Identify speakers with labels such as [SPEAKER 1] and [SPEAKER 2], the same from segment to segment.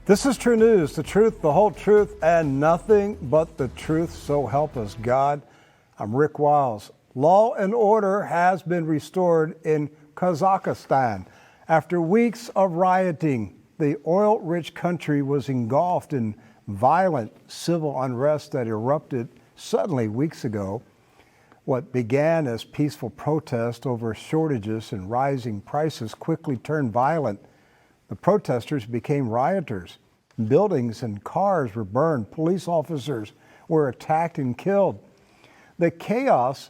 [SPEAKER 1] This is True News, the truth, the whole truth, and nothing but the truth, so help us God. I'm Rick Wiles. Law and order has been restored in Kazakhstan. After weeks of rioting, the oil-rich country was engulfed in violent civil unrest that erupted suddenly weeks ago. What began as peaceful protest over shortages and rising prices quickly turned violent. The protesters became rioters. Buildings and cars were burned. Police officers were attacked and killed. The chaos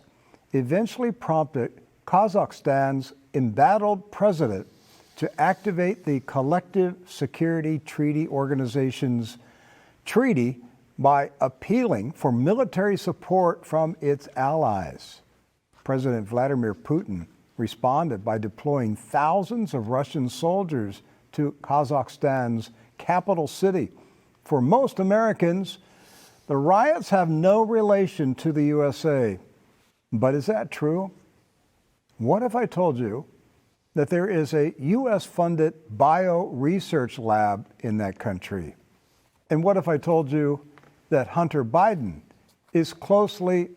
[SPEAKER 1] eventually prompted Kazakhstan's embattled president to activate the Collective Security Treaty Organization's treaty by appealing for military support from its allies. President Vladimir Putin responded by deploying thousands of Russian soldiers to Kazakhstan's capital city. For most Americans, the riots have no relation to the USA. But is that true? What if I told you that there is a U.S.-funded bio-research lab in that country? And what if I told you that Hunter Biden is closely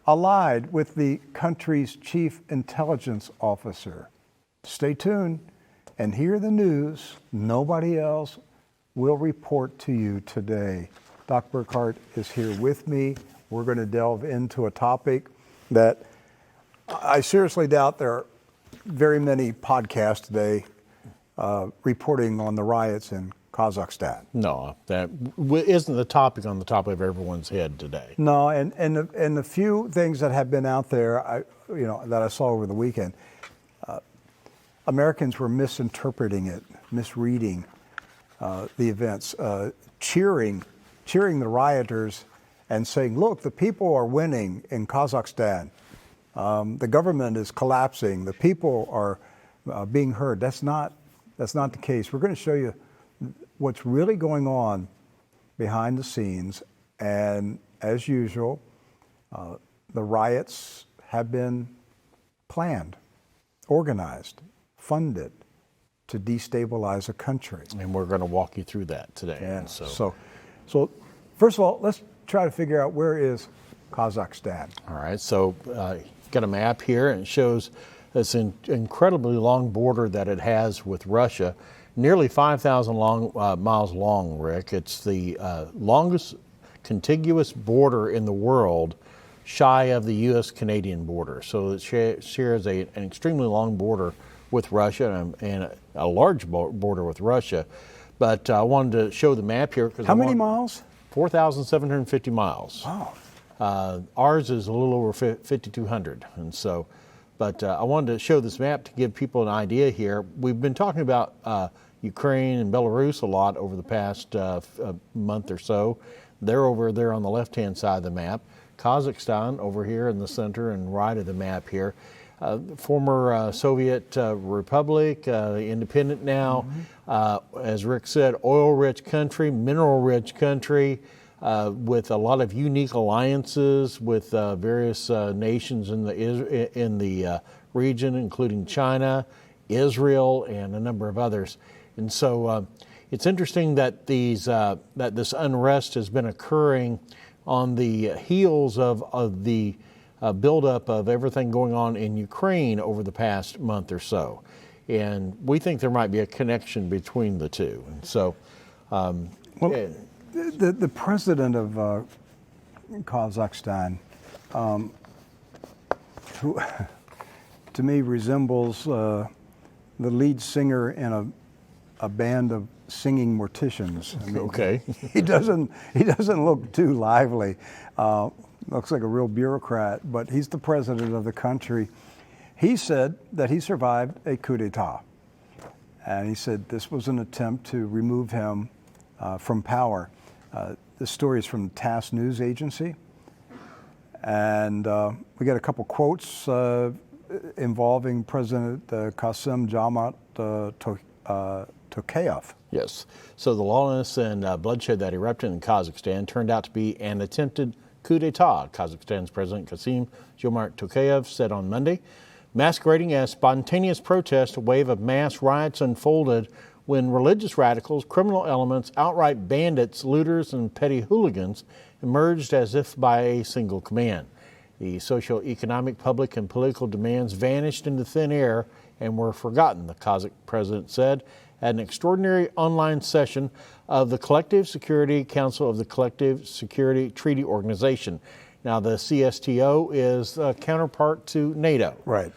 [SPEAKER 1] allied with the country's chief intelligence officer? Stay tuned and hear the news nobody else will report to you today. Doc Burkhart is here with me. We're going to delve into a topic that I seriously doubt there are very many podcasts today reporting on the riots in Kazakhstan.
[SPEAKER 2] No, that isn't the topic on the top of everyone's head today.
[SPEAKER 1] No, and the few things that have been out there, that I saw over the weekend, Americans were misinterpreting it, misreading the events, cheering the rioters and saying, look, the people are winning in Kazakhstan. The government is collapsing. The people are being heard. That's not the case. We're going to show you what's really going on behind the scenes. And as usual, the riots have been planned, organized, funded to destabilize a country.
[SPEAKER 2] And we're going to walk you through that today.
[SPEAKER 1] Yeah. So first of all, let's try to figure out where is Kazakhstan.
[SPEAKER 2] All right. So got a map here, and it shows this incredibly long border that it has with Russia, nearly 5,000 miles long, Rick. It's the longest contiguous border in the world, shy of the U.S.-Canadian border. So it shares an extremely long border with Russia and a large border with Russia. But I wanted to show the map here.
[SPEAKER 1] How many miles?
[SPEAKER 2] 4,750 miles.
[SPEAKER 1] Wow.
[SPEAKER 2] Ours is a little over 5,200. And so, but I wanted to show this map to give people an idea here. We've been talking about Ukraine and Belarus a lot over the past month or so. They're over there on the left-hand side of the map. Kazakhstan over here in the center and right of the map here. Former Soviet republic, independent now. As Rick said, oil-rich country, mineral-rich country, with a lot of unique alliances with various nations in the region, including China, Israel, and a number of others. And so it's interesting that that this unrest has been occurring on the heels of the buildup of everything going on in Ukraine over the past month or so. And we think there might be a connection between the two. And so,
[SPEAKER 1] the president of Kazakhstan, who to me resembles the lead singer in a band of singing morticians. I mean,
[SPEAKER 2] okay.
[SPEAKER 1] he doesn't look too lively. Looks like a real bureaucrat, but he's the president of the country. He said that he survived a coup d'etat. And he said this was an attempt to remove him from power. This story is from the TASS news agency. And we got a couple quotes involving President Kassym-Jomart Tokayev.
[SPEAKER 2] Yes. So the lawlessness and bloodshed that erupted in Kazakhstan turned out to be an attempted coup d'etat, Kazakhstan's President Kassym-Jomart Tokayev said on Monday. Masquerading as spontaneous protest, a wave of mass riots unfolded when religious radicals, criminal elements, outright bandits, looters, and petty hooligans emerged as if by a single command. The socio-economic, public, and political demands vanished into thin air and were forgotten, the Kazakh president said at an extraordinary online session of the Collective Security Council of the Collective Security Treaty Organization. Now, the CSTO is a counterpart to NATO.
[SPEAKER 1] Right.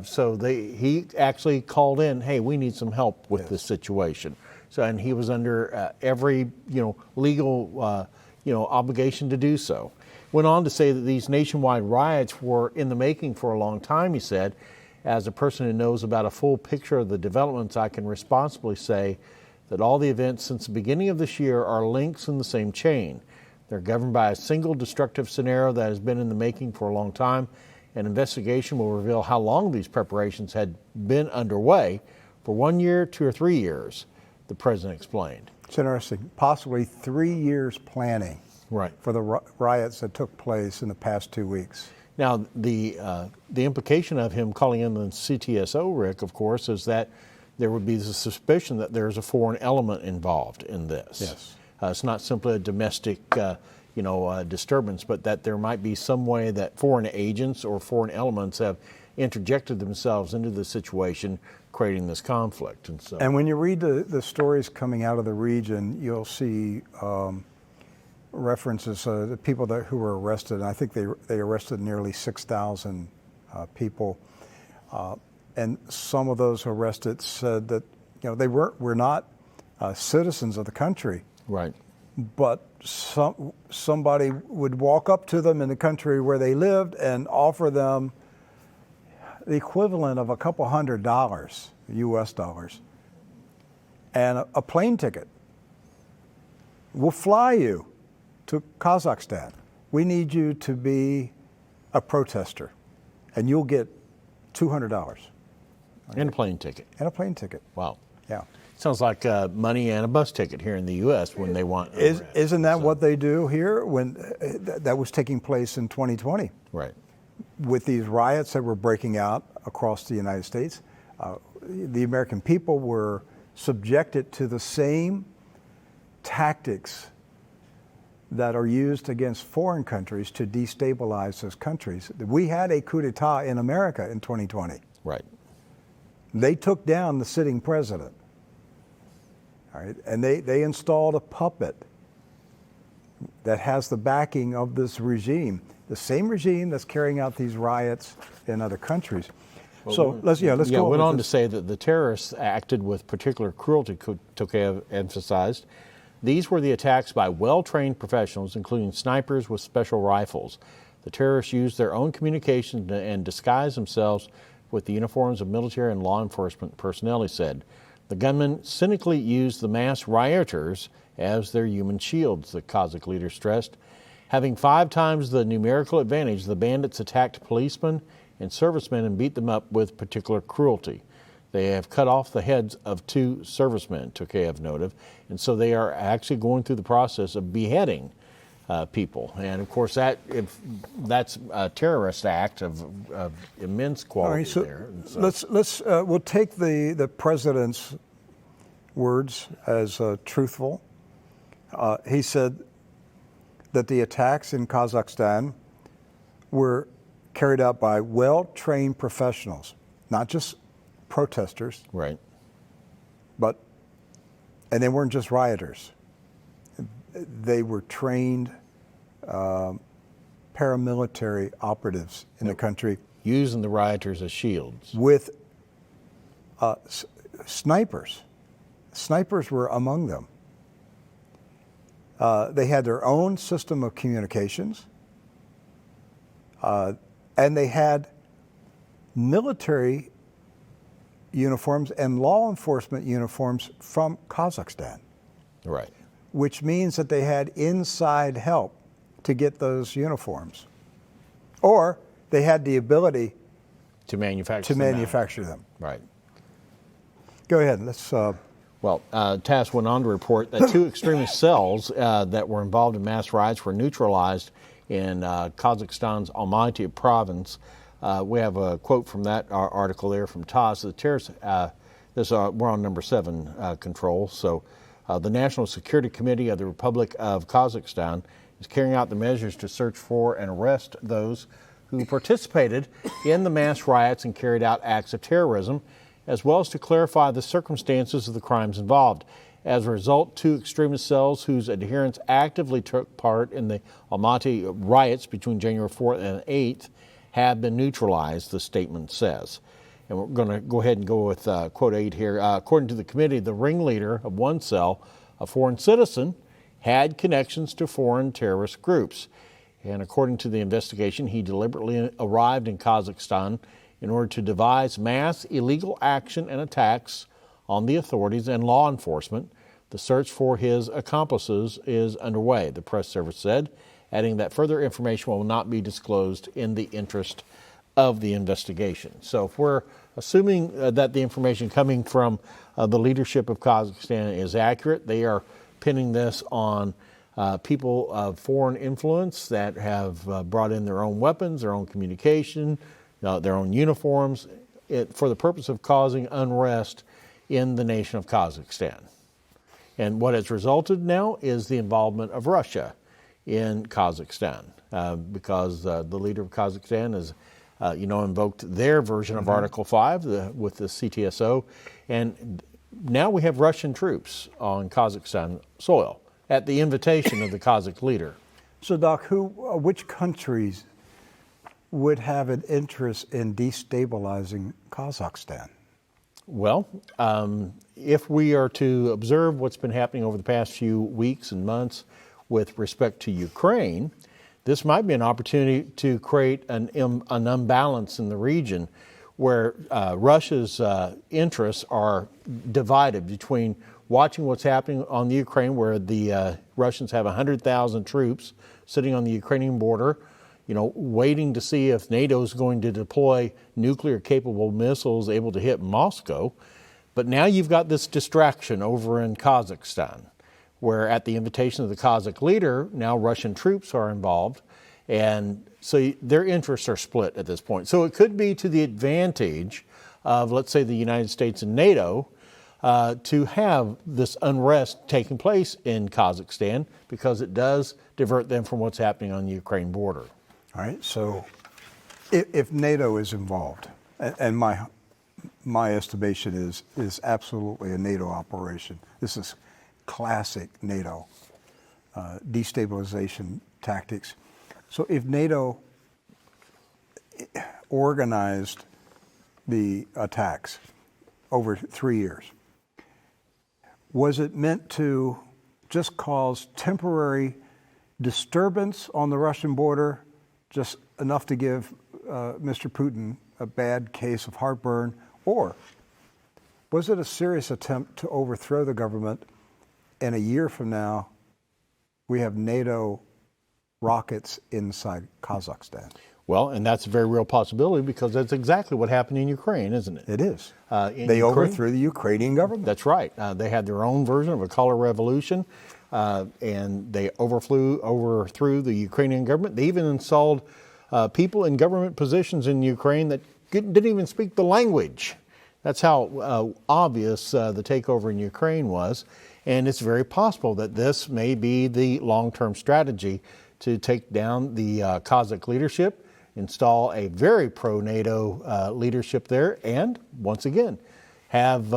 [SPEAKER 2] So he actually called in, hey, we need some help with this situation. So, and he was under every legal obligation to do so. Went on to say that these nationwide riots were in the making for a long time, he said. As a person who knows about a full picture of the developments, I can responsibly say that all the events since the beginning of this year are links in the same chain. They're governed by a single destructive scenario that has been in the making for a long time. An investigation will reveal how long these preparations had been underway, for 1 year, 2 or 3 years, the president explained.
[SPEAKER 1] It's interesting. Possibly 3 years planning for the riots that took place in the past 2 weeks.
[SPEAKER 2] Now, the implication of him calling in the CTSO, Rick, of course, is that there would be the suspicion that there's a foreign element involved in this.
[SPEAKER 1] Yes.
[SPEAKER 2] It's not simply a domestic, disturbance, but that there might be some way that foreign agents or foreign elements have interjected themselves into the situation, creating this conflict. And
[SPEAKER 1] when you read the stories coming out of the region, you'll see references to the people who were arrested. And I think they arrested nearly 6,000 people, and some of those arrested said that they were not citizens of the country.
[SPEAKER 2] Right.
[SPEAKER 1] But somebody would walk up to them in the country where they lived and offer them the equivalent of a couple $100, US dollars, and a plane ticket. We'll fly you to Kazakhstan. We need you to be a protester, and you'll get $200.
[SPEAKER 2] And a plane ticket.
[SPEAKER 1] And a plane ticket.
[SPEAKER 2] Wow.
[SPEAKER 1] Yeah.
[SPEAKER 2] Sounds like money and a bus ticket here in the U.S. when they want.
[SPEAKER 1] Isn't that what they do here? When that was taking place in 2020,
[SPEAKER 2] right?
[SPEAKER 1] With these riots that were breaking out across the United States, the American people were subjected to the same tactics that are used against foreign countries to destabilize those countries. We had a coup d'etat in America in 2020.
[SPEAKER 2] Right.
[SPEAKER 1] They took down the sitting president. All right, and they installed a puppet that has the backing of this regime, the same regime that's carrying out these riots in other countries. Well, so let's go.
[SPEAKER 2] Went on to say that the terrorists acted with particular cruelty, Tokayev emphasized. These were the attacks by well-trained professionals, including snipers with special rifles. The terrorists used their own communications and disguised themselves with the uniforms of military and law enforcement personnel, he said. The gunmen cynically used the mass rioters as their human shields, the Kazakh leader stressed. Having 5 times the numerical advantage, the bandits attacked policemen and servicemen and beat them up with particular cruelty. They have cut off the heads of 2 servicemen, Tokayev noted, and so they are actually going through the process of beheading people. And of course, that's a terrorist act of immense quality.
[SPEAKER 1] All right, so
[SPEAKER 2] there. So
[SPEAKER 1] we'll take the president's words as truthful. He said that the attacks in Kazakhstan were carried out by well-trained professionals, not just protesters.
[SPEAKER 2] Right.
[SPEAKER 1] And they weren't just rioters. They were trained paramilitary operatives in the country.
[SPEAKER 2] Using the rioters as shields.
[SPEAKER 1] With snipers. Snipers were among them. They had their own system of communications. And they had military uniforms and law enforcement uniforms from Kazakhstan.
[SPEAKER 2] Right.
[SPEAKER 1] Which means that they had inside help to get those uniforms. Or they had the ability
[SPEAKER 2] to manufacture them. Right.
[SPEAKER 1] Go ahead. Let's.
[SPEAKER 2] Well, TASS went on to report that 2 extremist cells that were involved in mass riots were neutralized in Kazakhstan's Almaty province. We have a quote from that article there from TASS. The We're on number 7 control. So the National Security Committee of the Republic of Kazakhstan is carrying out the measures to search for and arrest those who participated in the mass riots and carried out acts of terrorism, as well as to clarify the circumstances of the crimes involved. As a result, 2 extremist cells whose adherents actively took part in the Almaty riots between January 4th and 8th have been neutralized, the statement says. And we're going to go ahead and go with quote 8 here. According to the committee, the ringleader of one cell, a foreign citizen, had connections to foreign terrorist groups. And according to the investigation, he deliberately arrived in Kazakhstan in order to devise mass illegal action and attacks on the authorities and law enforcement. The search for his accomplices is underway, the press service said, adding that further information will not be disclosed in the interest of the investigation. So if we're assuming that the information coming from the leadership of Kazakhstan is accurate, they are pinning this on people of foreign influence that have brought in their own weapons, their own communication, their own uniforms, for the purpose of causing unrest in the nation of Kazakhstan. And what has resulted now is the involvement of Russia in Kazakhstan, because the leader of Kazakhstan has, invoked their version of Article 5 with the CTSO, and now we have Russian troops on Kazakhstan soil at the invitation of the Kazakh leader.
[SPEAKER 1] So, Doc, which countries would have an interest in destabilizing Kazakhstan?
[SPEAKER 2] Well, if we are to observe what's been happening over the past few weeks and months with respect to Ukraine, this might be an opportunity to create an imbalance in the region where Russia's interests are divided between watching what's happening on the Ukraine, where the Russians have 100,000 troops sitting on the Ukrainian border, waiting to see if NATO is going to deploy nuclear-capable missiles able to hit Moscow. But now you've got this distraction over in Kazakhstan, where at the invitation of the Kazakh leader, now Russian troops are involved. And so their interests are split at this point. So it could be to the advantage of, let's say, the United States and NATO to have this unrest taking place in Kazakhstan, because it does divert them from what's happening on the Ukraine border.
[SPEAKER 1] All right, so if NATO is involved, and my estimation is absolutely a NATO operation. This is classic NATO destabilization tactics. So if NATO organized the attacks over 3 years, was it meant to just cause temporary disturbance on the Russian border, just enough to give Mr. Putin a bad case of heartburn, or was it a serious attempt to overthrow the government, and a year from now we have NATO rockets inside Kazakhstan?
[SPEAKER 2] Well, and that's a very real possibility, because that's exactly what happened in Ukraine, isn't it?
[SPEAKER 1] It is. They overthrew the Ukrainian government.
[SPEAKER 2] That's right. They had their own version of a color revolution, and they overthrew the Ukrainian government. They even installed people in government positions in Ukraine that didn't even speak the language. That's how obvious the takeover in Ukraine was. And it's very possible that this may be the long-term strategy to take down the Kazakh leadership, install a very pro-NATO leadership there, and once again, have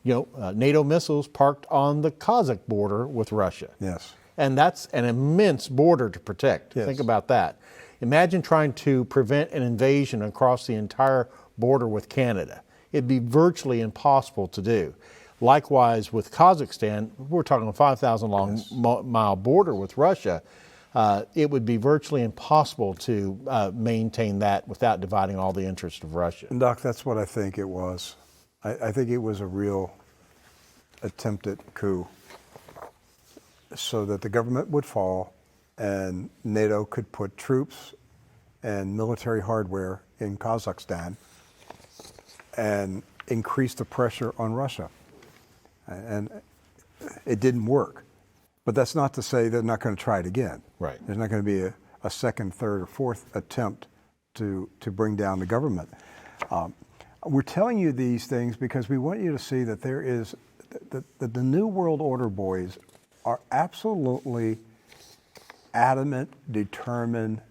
[SPEAKER 2] NATO missiles parked on the Kazakh border with Russia.
[SPEAKER 1] Yes.
[SPEAKER 2] And that's an immense border to protect.
[SPEAKER 1] Yes.
[SPEAKER 2] Think about that. Imagine trying to prevent an invasion across the entire border with Canada. It'd be virtually impossible to do. Likewise, with Kazakhstan, we're talking a 5,000 mile border with Russia. It would be virtually impossible to maintain that without dividing all the interests of Russia.
[SPEAKER 1] And Doc, that's what I think it was. I think it was a real attempted coup so that the government would fall and NATO could put troops and military hardware in Kazakhstan and increase the pressure on Russia. And it didn't work. But that's not to say they're not going to try it again.
[SPEAKER 2] Right.
[SPEAKER 1] There's not going to be a second, third, or fourth attempt to bring down the government. We're telling you these things because we want you to see that there is the New World Order boys are absolutely adamant, determined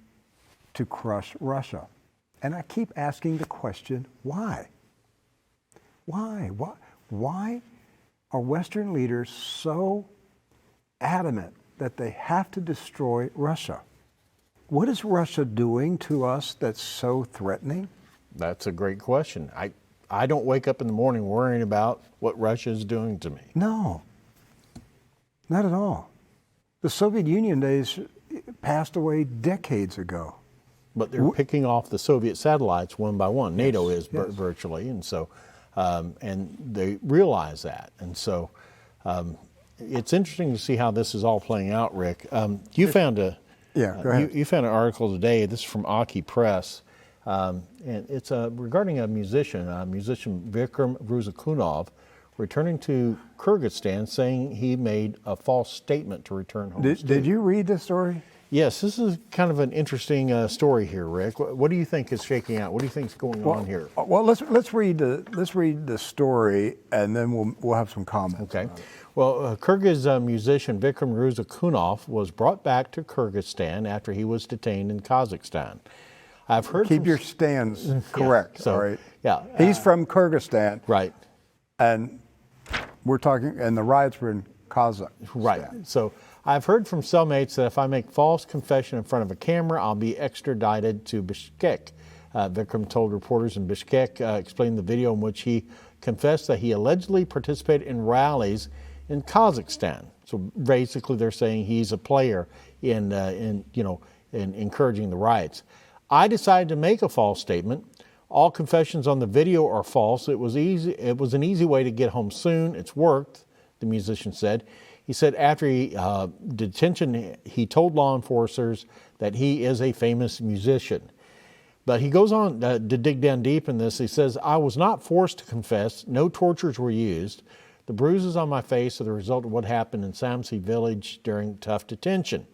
[SPEAKER 1] to crush Russia. And I keep asking the question, why? Why? Why are Western leaders so adamant that they have to destroy Russia? What is Russia doing to us that's so threatening?
[SPEAKER 2] That's a great question. I don't wake up in the morning worrying about what Russia is doing to me.
[SPEAKER 1] No, not at all. The Soviet Union days passed away decades ago.
[SPEAKER 2] But they're picking off the Soviet satellites one by one. NATO is
[SPEAKER 1] yes.
[SPEAKER 2] virtually, and so, and they realize that. And so it's interesting to see how this is all playing out, Rick. You found
[SPEAKER 1] go ahead.
[SPEAKER 2] You found an article today. This is from Aki Press, and it's regarding a musician Vikram Ruzakunov, returning to Kyrgyzstan, saying he made a false statement to return home.
[SPEAKER 1] Did you read this story?
[SPEAKER 2] Yes, this is kind of an interesting story here, Rick. What do you think is shaking out? What do you think is going on here?
[SPEAKER 1] Well, let's read the story, and then we'll have some comments.
[SPEAKER 2] Okay. Well, Kyrgyz musician Vikram Ruzakunov was brought back to Kyrgyzstan after he was detained in Kazakhstan. I've heard.
[SPEAKER 1] Keep your stands correct.
[SPEAKER 2] Yeah, so,
[SPEAKER 1] all right.
[SPEAKER 2] Yeah.
[SPEAKER 1] He's from Kyrgyzstan.
[SPEAKER 2] Right.
[SPEAKER 1] And we're talking, and the riots were in Kazakhstan.
[SPEAKER 2] Right. So I've heard from cellmates that if I make false confession in front of a camera, I'll be extradited to Bishkek. Vikram told reporters in Bishkek, explained the video in which he confessed that he allegedly participated in rallies in Kazakhstan. So basically, they're saying he's a player in encouraging the riots. I decided to make a false statement. All confessions on the video are false. It was easy. It was an easy way to get home soon. It's worked, the musician said. He said after detention, he told law enforcers that he is a famous musician. But he goes on to dig down deep in this. He says, I was not forced to confess. No tortures were used. The bruises on my face are the result of what happened in Samsi village during tough detention.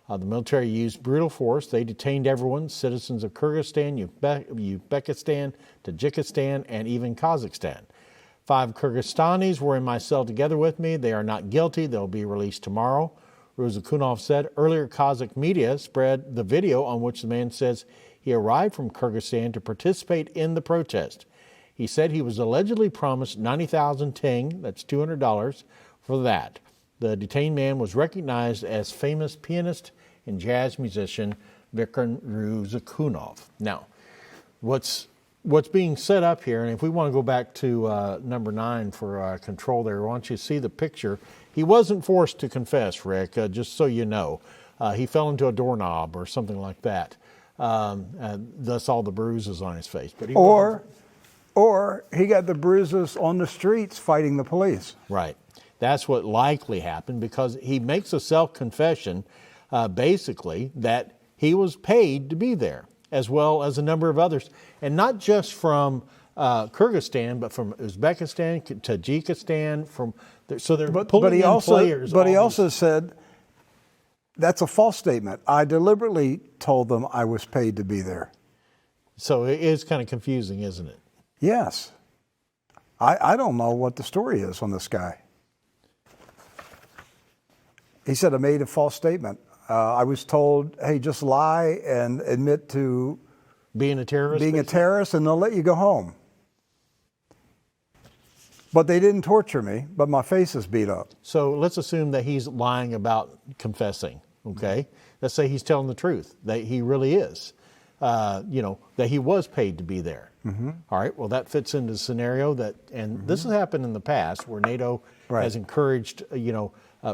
[SPEAKER 2] The military used brutal force. They detained everyone, citizens of Kyrgyzstan, Uzbekistan, Tajikistan, and even Kazakhstan. 5 Kyrgyzstanis were in my cell together with me. They are not guilty. They'll be released tomorrow. Ruzakunov said earlier Kazakh media spread the video on which the man says he arrived from Kyrgyzstan to participate in the protest. He said he was allegedly promised 90,000 tenge, that's $200, for that. The detained man was recognized as famous pianist and jazz musician Vikram Ruzakunov. Now, what's being set up here, and if we want to go back to number 9 for control there, I want you to see the picture. He wasn't forced to confess, Rick, just so you know. He fell into a doorknob or something like that. Thus all the bruises on his face. But
[SPEAKER 1] or he got the bruises on the streets fighting the police.
[SPEAKER 2] Right. That's what likely happened, because he makes a self-confession, basically, that he was paid to be there, as well as a number of others. And not just from Kyrgyzstan, but from Uzbekistan, Tajikistan, so they're pulling in players.
[SPEAKER 1] But he also said, that's a false statement. I deliberately told them I was paid to be there.
[SPEAKER 2] So it is kind of confusing, isn't it?
[SPEAKER 1] Yes. I don't know what the story is on this guy. He said, I made a false statement. I was told, hey, just lie and admit to
[SPEAKER 2] being a terrorist,
[SPEAKER 1] and they'll let you go home. But they didn't torture me, but my face is beat up.
[SPEAKER 2] So let's assume that he's lying about confessing, okay? Let's say he's telling the truth, that he really is, that he was paid to be there. Mm-hmm. All right, well, that fits into the scenario that, and this has happened in the past where NATO has encouraged,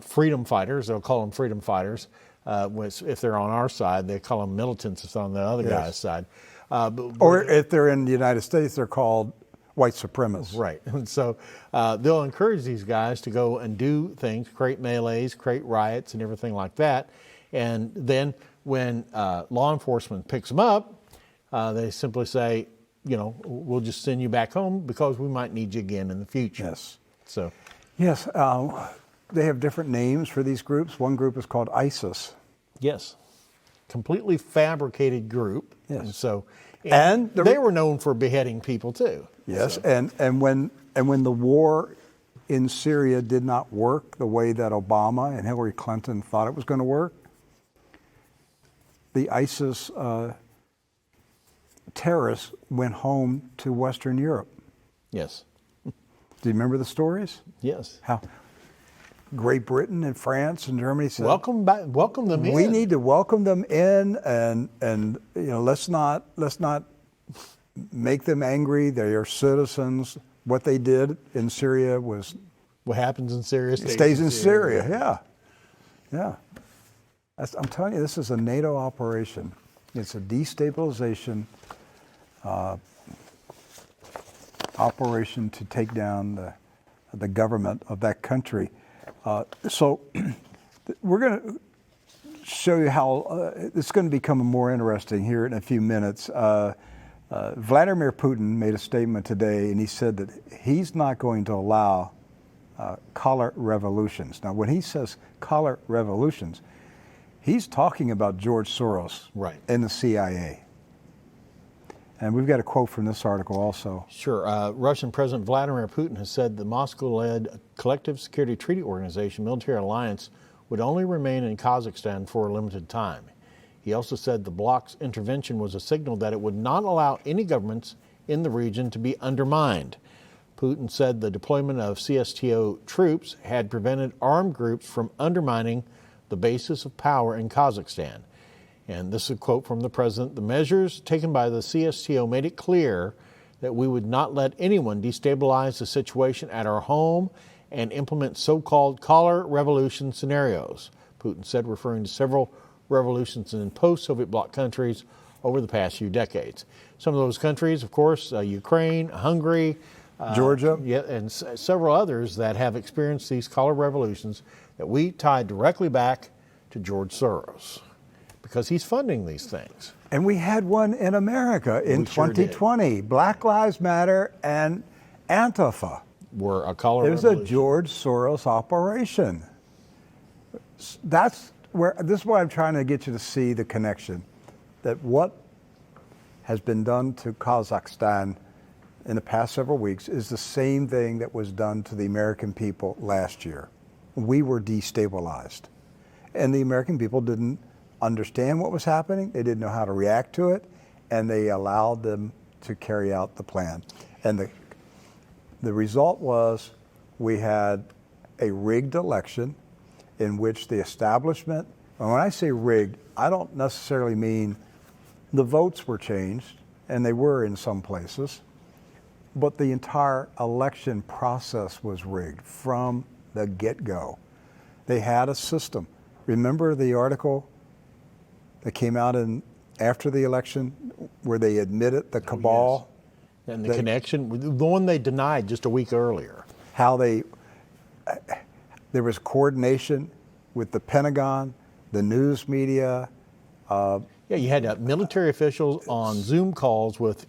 [SPEAKER 2] freedom fighters, they'll call them freedom fighters. If they're on our side, they call them militants on the other guy's side.
[SPEAKER 1] Or if they're in the United States, they're called white supremacists.
[SPEAKER 2] Right. And so they'll encourage these guys to go and do things, create melees, create riots and everything like that. And then when law enforcement picks them up, they simply say, we'll just send you back home because we might need you again in the future.
[SPEAKER 1] Yes.
[SPEAKER 2] So.
[SPEAKER 1] Yes. They have different names for these groups. One group is called ISIS.
[SPEAKER 2] Yes. Completely fabricated group.
[SPEAKER 1] Yes.
[SPEAKER 2] And so And they were known for beheading people too.
[SPEAKER 1] Yes,
[SPEAKER 2] So.
[SPEAKER 1] and when the war in Syria did not work the way that Obama and Hillary Clinton thought it was going to work, the ISIS terrorists went home to Western Europe.
[SPEAKER 2] Yes.
[SPEAKER 1] Do you remember the stories?
[SPEAKER 2] Yes.
[SPEAKER 1] How Great Britain and France and Germany said,
[SPEAKER 2] welcome them in.
[SPEAKER 1] We need to welcome them in, and let's not make them angry. They are citizens. What they did in Syria was
[SPEAKER 2] what happens in Syria
[SPEAKER 1] stays in Syria. Yeah. I'm telling you, this is a NATO operation. It's a destabilization operation to take down the government of that country. So we're going to show you how it's going to become more interesting here in a few minutes. Vladimir Putin made a statement today, and he said that he's not going to allow color revolutions. Now, when he says color revolutions, he's talking about George Soros and the CIA. And we've got a quote from this article also.
[SPEAKER 2] Sure. Russian President Vladimir Putin has said the Moscow-led Collective Security Treaty Organization military alliance would only remain in Kazakhstan for a limited time. He also said the bloc's intervention was a signal that it would not allow any governments in the region to be undermined. Putin said the deployment of CSTO troops had prevented armed groups from undermining the basis of power in Kazakhstan. And this is a quote from the president. The measures taken by the CSTO made it clear that we would not let anyone destabilize the situation at our home and implement so-called color revolution scenarios, Putin said, referring to several revolutions in post-Soviet bloc countries over the past few decades. Some of those countries, of course, Ukraine, Hungary,
[SPEAKER 1] Georgia,
[SPEAKER 2] and several others that have experienced these color revolutions that we tie directly back to George Soros, because he's funding these things.
[SPEAKER 1] And we had one in America in 2020. Sure, Black Lives Matter and Antifa
[SPEAKER 2] were a color
[SPEAKER 1] revolution. It was a George Soros operation. This is why I'm trying to get you to see the connection, that what has been done to Kazakhstan in the past several weeks is the same thing that was done to the American people last year. We were destabilized. And the American people didn't understand what was happening. They didn't know how to react to it, and they allowed them to carry out the plan. And the result was we had a rigged election in which the establishment, and when I say rigged, I don't necessarily mean the votes were changed, and they were in some places, but the entire election process was rigged from the get-go. They had a system. Remember the article that came out after the election where they admitted the cabal?
[SPEAKER 2] Yes. And the connection, the one they denied just a week earlier.
[SPEAKER 1] How there was coordination with the Pentagon, the news media.
[SPEAKER 2] Yeah, you had military officials on Zoom calls with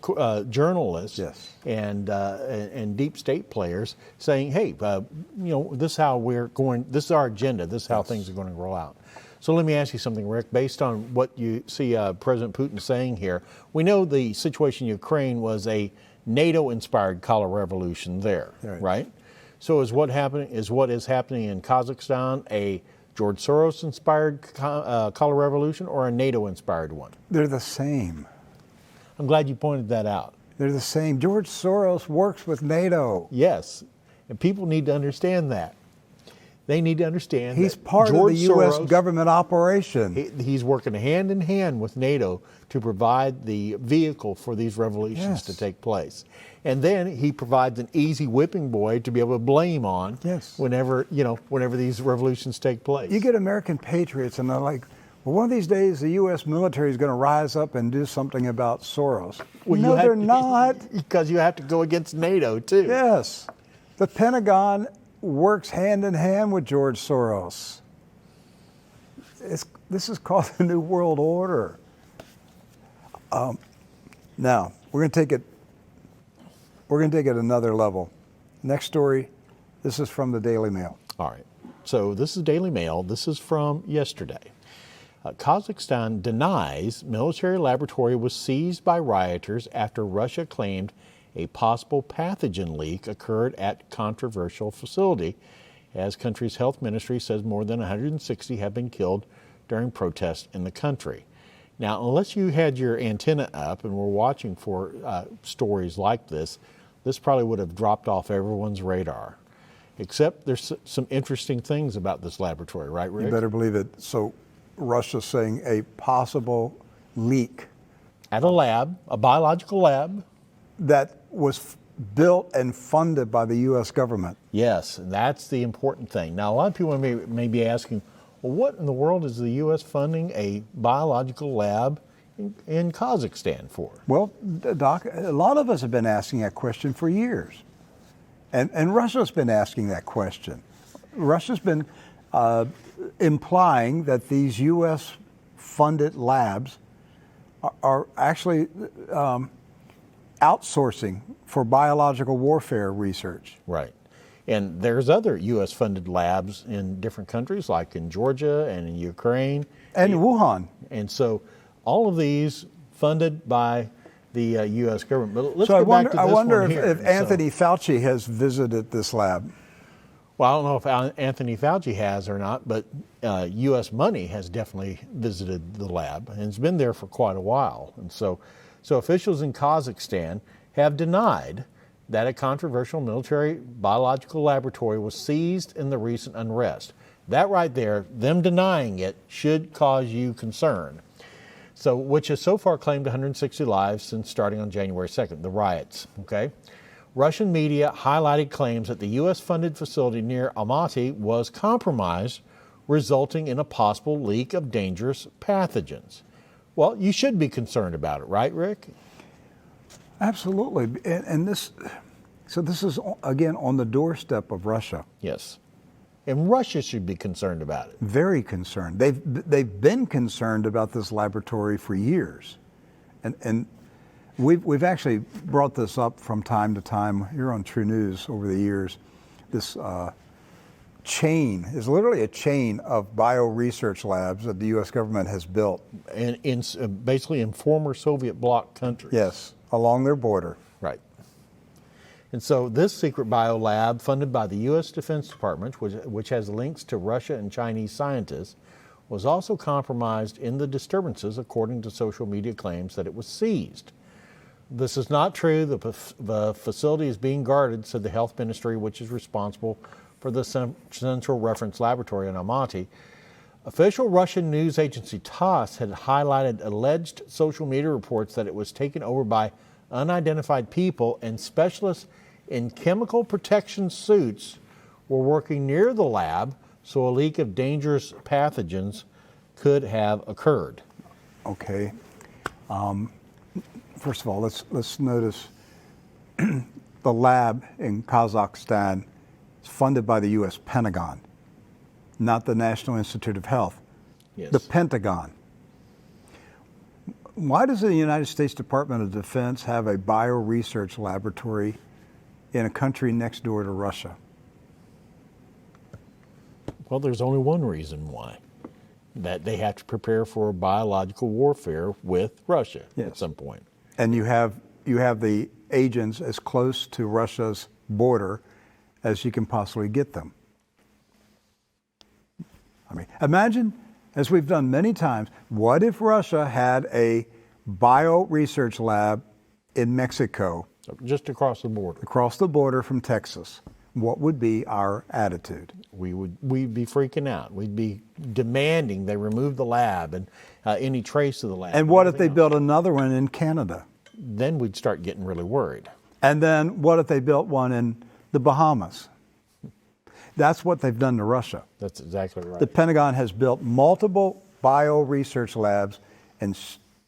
[SPEAKER 2] journalists,
[SPEAKER 1] yes,
[SPEAKER 2] and deep state players saying, "Hey, this is how we're going. This is our agenda. This is how things are going to roll out." So let me ask you something, Rick. Based on what you see President Putin saying here, we know the situation in Ukraine was a NATO-inspired color revolution there, right? So is what is happening in Kazakhstan a George Soros-inspired color revolution or a NATO-inspired one?
[SPEAKER 1] They're the same.
[SPEAKER 2] I'm glad you pointed that out.
[SPEAKER 1] They're the same. George Soros works with NATO.
[SPEAKER 2] Yes, and people need to understand that. They need to understand
[SPEAKER 1] he's part of the U.S. government operation.
[SPEAKER 2] He's working hand in hand with NATO to provide the vehicle for these revolutions to take place. And then he provides an easy whipping boy to be able to blame on whenever these revolutions take place.
[SPEAKER 1] You get American patriots and they're like, well, one of these days the U.S. military is going to rise up and do something about Soros. Well, no, they're not.
[SPEAKER 2] Because you have to go against NATO, too.
[SPEAKER 1] Yes. The Pentagon works hand in hand with George Soros. This is called the New World Order. Now, we're going to take it another level. Next story, this is from the Daily Mail.
[SPEAKER 2] All right. So this is Daily Mail. This is from yesterday. Kazakhstan denies military laboratory was seized by rioters after Russia claimed a possible pathogen leak occurred at controversial facility, as country's health ministry says more than 160 have been killed during protests in the country. Now, unless you had your antenna up and were watching for stories like this probably would have dropped off everyone's radar. Except there's some interesting things about this laboratory, right, Rick?
[SPEAKER 1] You better believe it. So Russia's saying a possible leak.
[SPEAKER 2] At a lab, a biological lab.
[SPEAKER 1] That was built and funded by the U.S. government.
[SPEAKER 2] Yes, and that's the important thing. Now, a lot of people may be asking, well, what in the world is the U.S. funding a biological lab in Kazakhstan for?
[SPEAKER 1] Well, Doc, a lot of us have been asking that question for years. And Russia's been asking that question. Russia's been implying that these U.S. funded labs are actually outsourcing for biological warfare research.
[SPEAKER 2] Right. And there's other U.S. funded labs in different countries, like in Georgia and in Ukraine.
[SPEAKER 1] And Wuhan.
[SPEAKER 2] And so all of these funded by the U.S. government. But let's
[SPEAKER 1] so
[SPEAKER 2] go back to this
[SPEAKER 1] I wonder
[SPEAKER 2] one here.
[SPEAKER 1] if Anthony Fauci has visited this lab.
[SPEAKER 2] Well, I don't know if Anthony Fauci has or not, but U.S. money has definitely visited the lab, and it's been there for quite a while. And so officials in Kazakhstan have denied that a controversial military biological laboratory was seized in the recent unrest. That right there, them denying it, should cause you concern. So, which has so far claimed 160 lives since starting on January 2nd, the riots, okay? Russian media highlighted claims that the U.S.-funded facility near Almaty was compromised, resulting in a possible leak of dangerous pathogens. Well, you should be concerned about it, right, Rick?
[SPEAKER 1] Absolutely. And this is, again, on the doorstep of Russia.
[SPEAKER 2] Yes. And Russia should be concerned about it.
[SPEAKER 1] Very concerned. They've been concerned about this laboratory for years. And we've actually brought this up from time to time here on True News over the years. This chain is literally a chain of bio-research labs that the U.S. government has built.
[SPEAKER 2] And basically in former Soviet bloc countries.
[SPEAKER 1] Yes, along their border.
[SPEAKER 2] Right. And so this secret biolab, funded by the U.S. Defense Department, which has links to Russia and Chinese scientists, was also compromised in the disturbances, according to social media claims that it was seized. This is not true. The facility is being guarded, said the health ministry, which is responsible for the Central Reference Laboratory in Almaty. Official Russian news agency TASS had highlighted alleged social media reports that it was taken over by unidentified people, and specialists in chemical protection suits were working near the lab, so a leak of dangerous pathogens could have occurred.
[SPEAKER 1] Okay. First of all, let's notice the lab in Kazakhstan is funded by the U.S. Pentagon, not the National Institute of Health.
[SPEAKER 2] Yes.
[SPEAKER 1] The Pentagon. Why does the United States Department of Defense have a bio-research laboratory in a country next door to Russia?
[SPEAKER 2] Well, there's only one reason why. That they have to prepare for biological warfare with Russia at some point.
[SPEAKER 1] And you have the agents as close to Russia's border as you can possibly get them. I mean, imagine, as we've done many times, what if Russia had a bio-research lab in Mexico?
[SPEAKER 2] Just across the border.
[SPEAKER 1] Across the border from Texas. What would be our attitude?
[SPEAKER 2] We'd be freaking out. We'd be demanding they remove the lab and any trace of the lab.
[SPEAKER 1] And what if they built another one in Canada?
[SPEAKER 2] Then we'd start getting really worried.
[SPEAKER 1] And then what if they built one in the Bahamas? That's what they've done to Russia.
[SPEAKER 2] That's exactly right.
[SPEAKER 1] The Pentagon has built multiple bio-research labs, and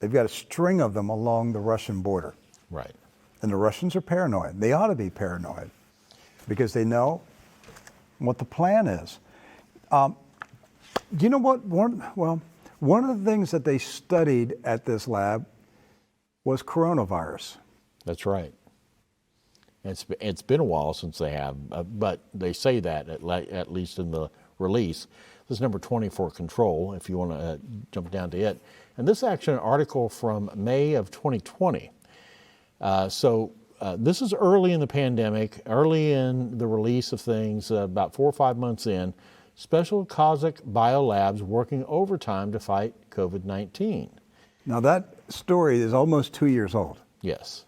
[SPEAKER 1] they've got a string of them along the Russian border.
[SPEAKER 2] Right.
[SPEAKER 1] And the Russians are paranoid. They ought to be paranoid because they know what the plan is. Do you know what? One of the things that they studied at this lab was coronavirus.
[SPEAKER 2] That's right. It's been a while since they have, but they say that at least in the release. This is number 20 for control, if you want to jump down to it. And this is actually an article from May of 2020. This is early in the pandemic, early in the release of things, about 4 or 5 months in. Special Kazakh biolabs working overtime to fight COVID-19.
[SPEAKER 1] Now that story is almost 2 years old.
[SPEAKER 2] Yes.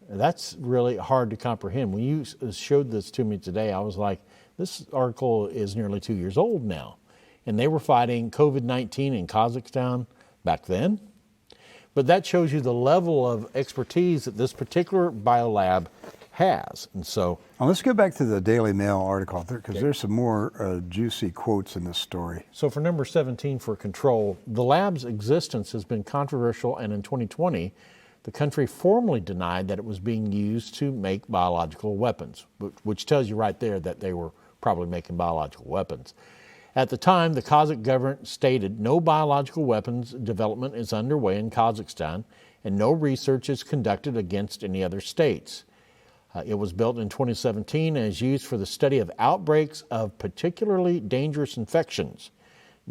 [SPEAKER 2] That's really hard to comprehend. When you showed this to me today, I was like, this article is nearly 2 years old now. And they were fighting COVID-19 in Kazakhstan back then. But that shows you the level of expertise that this particular biolab has. And so,
[SPEAKER 1] now let's go back to the Daily Mail article, because there's some more juicy quotes in this story.
[SPEAKER 2] So for number 17 for control, the lab's existence has been controversial, and in 2020, the country formally denied that it was being used to make biological weapons, which tells you right there that they were probably making biological weapons. At the time, the Kazakh government stated no biological weapons development is underway in Kazakhstan, and no research is conducted against any other states. It was built in 2017 and is used for the study of outbreaks of particularly dangerous infections.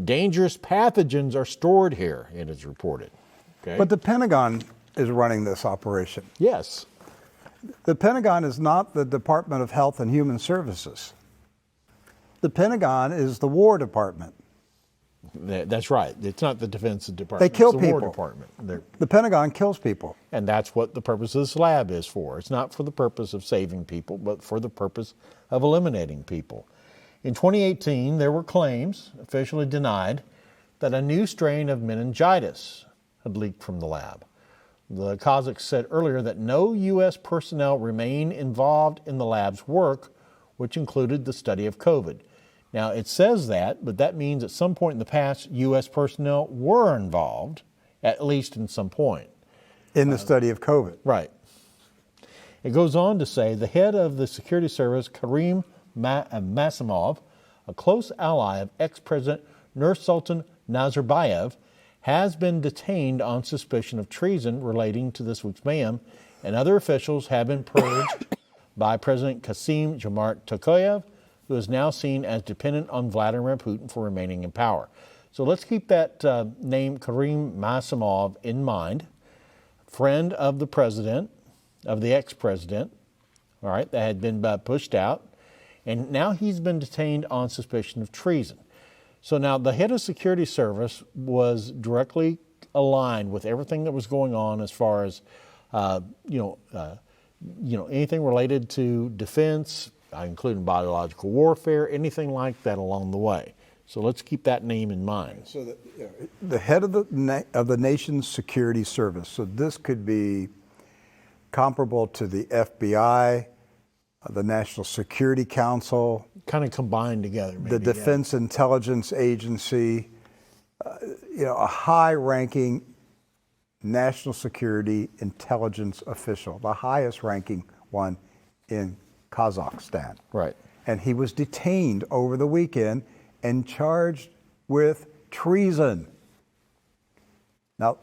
[SPEAKER 2] Dangerous pathogens are stored here, it is reported. Okay?
[SPEAKER 1] But the Pentagon is running this operation.
[SPEAKER 2] Yes.
[SPEAKER 1] The Pentagon is not the Department of Health and Human Services. The Pentagon is the War Department.
[SPEAKER 2] That's right. It's not the Defense Department.
[SPEAKER 1] They kill
[SPEAKER 2] it's the
[SPEAKER 1] people.
[SPEAKER 2] War Department.
[SPEAKER 1] The Pentagon kills people.
[SPEAKER 2] And that's what the purpose of this lab is for. It's not for the purpose of saving people, but for the purpose of eliminating people. In 2018, there were claims, officially denied, that a new strain of meningitis had leaked from the lab. The Kazakhs said earlier that no U.S. personnel remain involved in the lab's work, which included the study of COVID. Now, it says that, but that means at some point in the past, U.S. personnel were involved, at least in some point.
[SPEAKER 1] In the study of COVID.
[SPEAKER 2] Right. It goes on to say the head of the security service, Karim Masimov, a close ally of ex-President Nursultan Nazarbayev, has been detained on suspicion of treason relating to this week's mayhem, and other officials have been purged by President Kassym-Jomart Tokayev, who is now seen as dependent on Vladimir Putin for remaining in power. So let's keep that name, Karim Masimov, in mind. Friend of the president, of the ex-president, all right, that had been pushed out, and now he's been detained on suspicion of treason. So now the head of security service was directly aligned with everything that was going on as far as, anything related to defense, including biological warfare, anything like that along the way. So let's keep that name in mind.
[SPEAKER 1] So the head of the nation's security service. So this could be comparable to the FBI, the National Security Council,
[SPEAKER 2] kind of combined together. Maybe,
[SPEAKER 1] the Defense Intelligence Agency, a high-ranking national security intelligence official, the highest-ranking one in Kazakhstan.
[SPEAKER 2] Right.
[SPEAKER 1] And he was detained over the weekend and charged with treason. Now,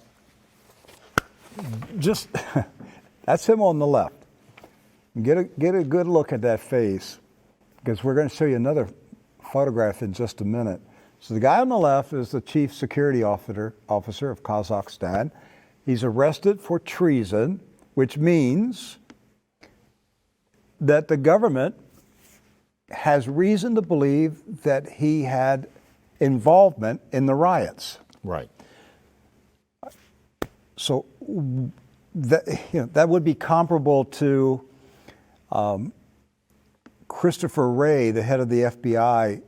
[SPEAKER 1] just that's him on the left. Get a good look at that face, because we're going to show you another photograph in just a minute. So the guy on the left is the chief security officer of Kazakhstan. He's arrested for treason, which means that the government has reason to believe that he had involvement in the riots.
[SPEAKER 2] Right.
[SPEAKER 1] So that would be comparable to Christopher Wray, the head of the FBI,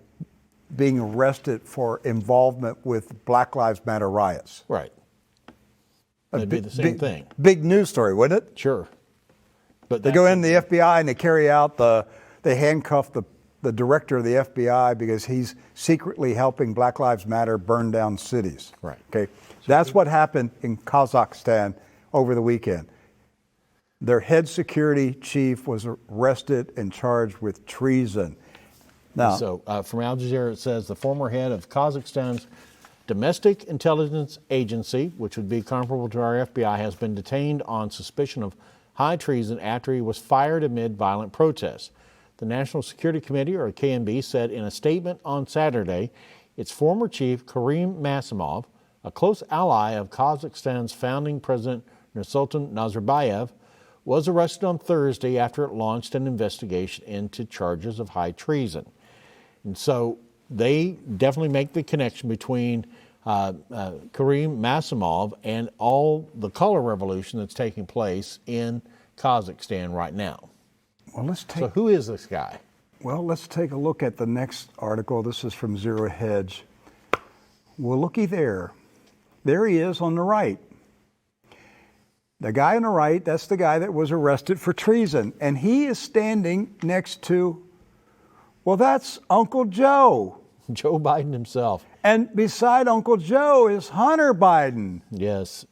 [SPEAKER 1] being arrested for involvement with Black Lives Matter riots.
[SPEAKER 2] Right. It'd be the same thing.
[SPEAKER 1] Big news story, wouldn't it?
[SPEAKER 2] Sure. But
[SPEAKER 1] they go in the FBI and they carry out they handcuff the director of the FBI because he's secretly helping Black Lives Matter burn down cities.
[SPEAKER 2] Right.
[SPEAKER 1] Okay. That's what happened in Kazakhstan over the weekend. Their head security chief was arrested and charged with treason. Now,
[SPEAKER 2] so from Al Jazeera, it says the former head of Kazakhstan's Domestic Intelligence Agency, which would be comparable to our FBI, has been detained on suspicion of high treason after he was fired amid violent protests. The National Security Committee, or KNB, said in a statement on Saturday its former chief, Karim Masimov, a close ally of Kazakhstan's founding president Nursultan Nazarbayev, was arrested on Thursday after it launched an investigation into charges of high treason. And so they definitely make the connection between Karim Masimov and all the color revolution that's taking place in Kazakhstan right now.
[SPEAKER 1] Well,
[SPEAKER 2] So who is this guy?
[SPEAKER 1] Well, let's take a look at the next article. This is from Zero Hedge. Well, looky there. There he is on the right. The guy on the right, that's the guy that was arrested for treason. And he is standing next to, well, that's Uncle Joe.
[SPEAKER 2] Joe Biden himself.
[SPEAKER 1] And beside Uncle Joe is Hunter Biden.
[SPEAKER 2] Yes.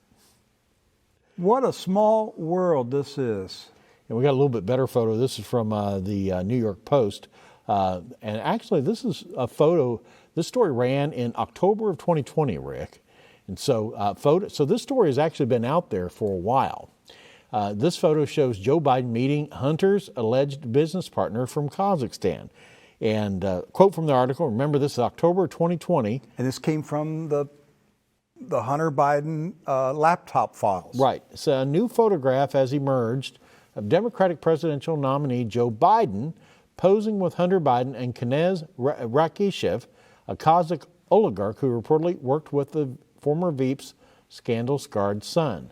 [SPEAKER 1] What a small world this is.
[SPEAKER 2] And we got a little bit better photo. This is from the New York Post. And actually, this is a photo. This story ran in October of 2020, Rick. And so, so this story has actually been out there for a while. This photo shows Joe Biden meeting Hunter's alleged business partner from Kazakhstan. And quote from the article, remember this is October 2020.
[SPEAKER 1] And this came from the Hunter Biden laptop files.
[SPEAKER 2] Right. So a new photograph has emerged of Democratic presidential nominee Joe Biden posing with Hunter Biden and Knez Rakishev, a Kazakh oligarch who reportedly worked with the former Veep's scandal-scarred son.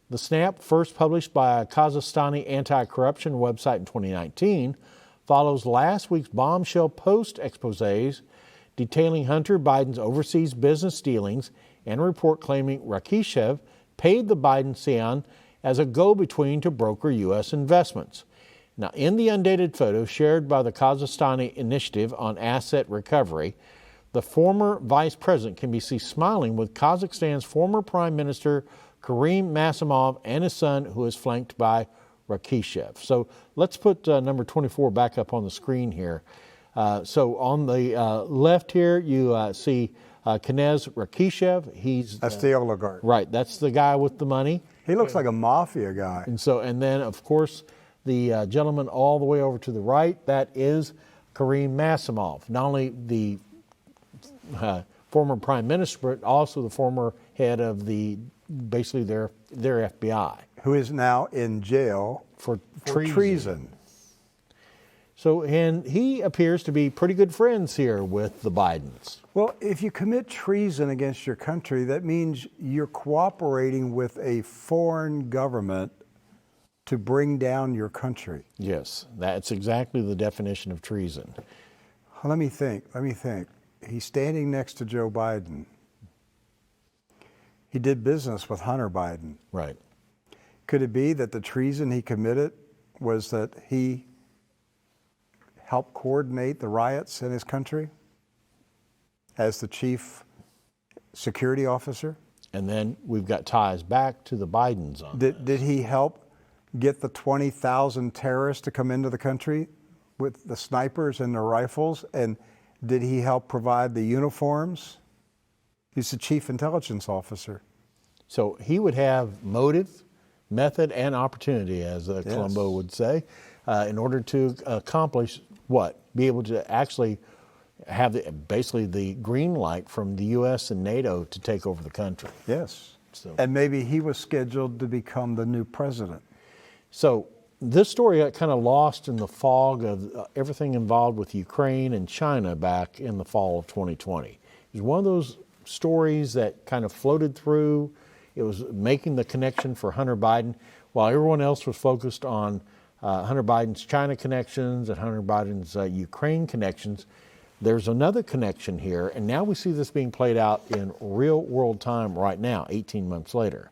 [SPEAKER 2] The snap, first published by a Kazakhstani anti-corruption website in 2019, follows last week's bombshell post exposés detailing Hunter Biden's overseas business dealings and a report claiming Rakishev paid the Biden scion as a go-between to broker U.S. investments. Now, in the undated photo shared by the Kazakhstani Initiative on Asset Recovery, the former vice president can be seen smiling with Kazakhstan's former prime minister Karim Masimov and his son, who is flanked by Rakishev. So let's put number 24 back up on the screen here. So on the left here, you see Knez Rakishev.
[SPEAKER 1] That's the oligarch.
[SPEAKER 2] Right, that's the guy with the money.
[SPEAKER 1] He looks like a mafia guy.
[SPEAKER 2] And then, of course, the gentleman all the way over to the right, that is Karim Masimov, not only the former prime minister, but also the former head of basically their FBI.
[SPEAKER 1] Who is now in jail
[SPEAKER 2] for
[SPEAKER 1] treason.
[SPEAKER 2] So, and he appears to be pretty good friends here with the Bidens.
[SPEAKER 1] Well, if you commit treason against your country, that means you're cooperating with a foreign government to bring down your country.
[SPEAKER 2] Yes, that's exactly the definition of treason.
[SPEAKER 1] Let me think. He's standing next to Joe Biden. He did business with Hunter Biden.
[SPEAKER 2] Right.
[SPEAKER 1] Could it be that the treason he committed was that he helped coordinate the riots in his country as the chief security officer?
[SPEAKER 2] And then we've got ties back to the Bidens on this.
[SPEAKER 1] Did he help get the 20,000 terrorists to come into the country with the snipers and the rifles? And did he help provide the uniforms? He's the chief intelligence officer.
[SPEAKER 2] So he would have motive, method, and opportunity, as Columbo would say, in order to accomplish what? Be able to actually have basically the green light from the U.S. and NATO to take over the country.
[SPEAKER 1] Yes.
[SPEAKER 2] So.
[SPEAKER 1] And maybe he was scheduled to become the new president.
[SPEAKER 2] So this story got kind of lost in the fog of everything involved with Ukraine and China back in the fall of 2020. It was one of those stories that kind of floated through. It was making the connection for Hunter Biden, while everyone else was focused on Hunter Biden's China connections and Hunter Biden's Ukraine connections. There's another connection here, and now we see this being played out in real world time right now, 18 months later.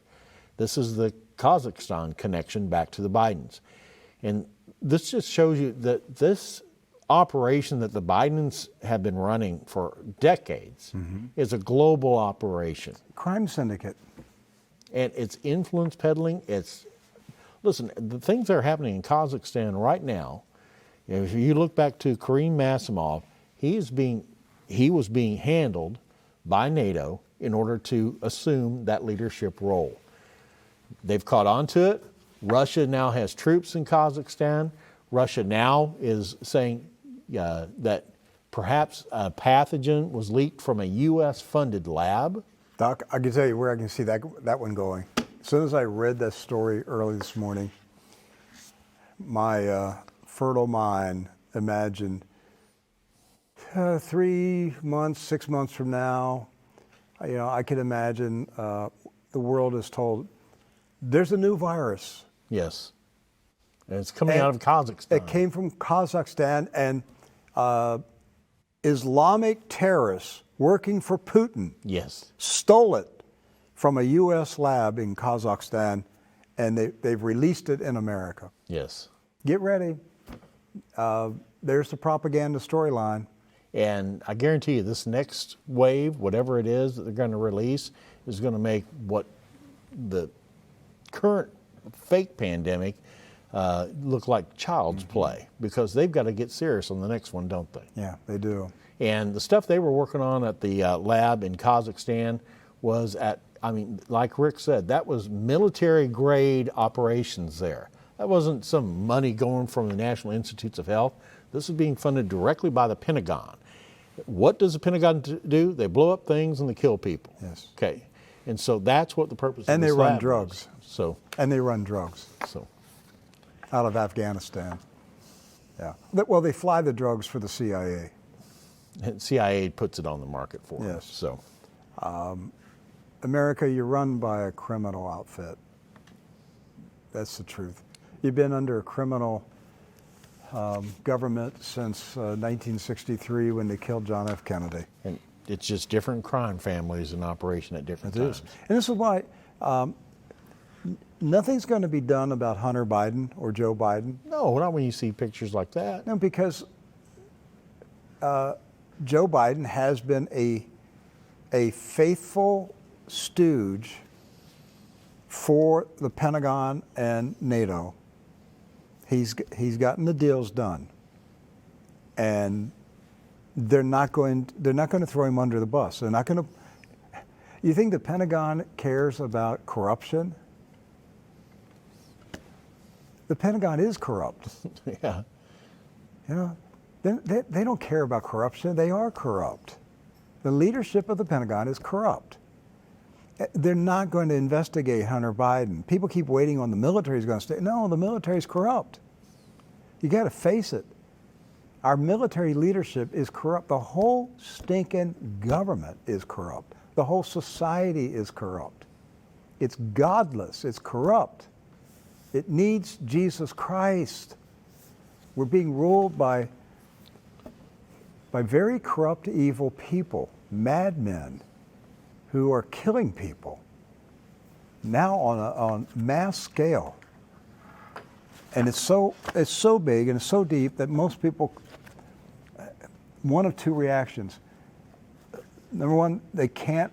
[SPEAKER 2] This is the Kazakhstan connection back to the Bidens. And this just shows you that this operation that the Bidens have been running for decades is a global operation.
[SPEAKER 1] Crime syndicate.
[SPEAKER 2] And it's influence peddling. Listen, the things that are happening in Kazakhstan right now, if you look back to Karim Masimov, he was being handled by NATO in order to assume that leadership role. They've caught on to it. Russia now has troops in Kazakhstan. Russia now is saying that perhaps a pathogen was leaked from a U.S.-funded lab.
[SPEAKER 1] Doc, I can tell you where I can see that one going. As soon as I read that story early this morning, my fertile mind imagined 3 months, 6 months from now, I could imagine the world is told there's a new virus.
[SPEAKER 2] Yes. And it's coming out of Kazakhstan.
[SPEAKER 1] It came from Kazakhstan, and Islamic terrorists working for Putin stole it from a U.S. lab in Kazakhstan, and they've released it in America.
[SPEAKER 2] Yes.
[SPEAKER 1] Get ready. There's the propaganda storyline.
[SPEAKER 2] And I guarantee you this next wave, whatever it is that they're going to release, is going to make what the current fake pandemic look like child's play, because they've got to get serious on the next one, don't they?
[SPEAKER 1] Yeah, they do.
[SPEAKER 2] And the stuff they were working on at the lab in Kazakhstan was like Rick said, that was military grade operations there. That wasn't some money going from the National Institutes of Health. This is being funded directly by the Pentagon. What does the Pentagon do? They blow up things and they kill people.
[SPEAKER 1] Yes.
[SPEAKER 2] Okay. And so that's what the purpose
[SPEAKER 1] and
[SPEAKER 2] of this
[SPEAKER 1] they run
[SPEAKER 2] lab
[SPEAKER 1] drugs.
[SPEAKER 2] is. So.
[SPEAKER 1] And they run drugs.
[SPEAKER 2] So.
[SPEAKER 1] Out of Afghanistan. Yeah. Well, they fly the drugs for the CIA.
[SPEAKER 2] And CIA puts it on the market for them.
[SPEAKER 1] Yes.
[SPEAKER 2] So.
[SPEAKER 1] America, you're run by a criminal outfit. That's the truth. You've been under a criminal government since 1963 when they killed John F. Kennedy.
[SPEAKER 2] And it's just different crime families in operation at different times.
[SPEAKER 1] And this is why nothing's going to be done about Hunter Biden or Joe Biden.
[SPEAKER 2] No, not when you see pictures like that.
[SPEAKER 1] No, because Joe Biden has been a faithful stooge for the Pentagon and NATO. He's gotten the deals done, and they're not going to throw him under the bus. They're not going to. You think the Pentagon cares about corruption? The Pentagon is corrupt.
[SPEAKER 2] Yeah.
[SPEAKER 1] They don't care about corruption. They are corrupt. The leadership of the Pentagon is corrupt. They're not going to investigate Hunter Biden. People keep waiting on the military is going to stay. No, the military is corrupt. You got to face it. Our military leadership is corrupt. The whole stinking government is corrupt. The whole society is corrupt. It's godless. It's corrupt. It needs Jesus Christ. We're being ruled by very corrupt, evil people, madmen, who are killing people now on mass scale. And it's so big and it's so deep that most people, one of two reactions. Number one, they can't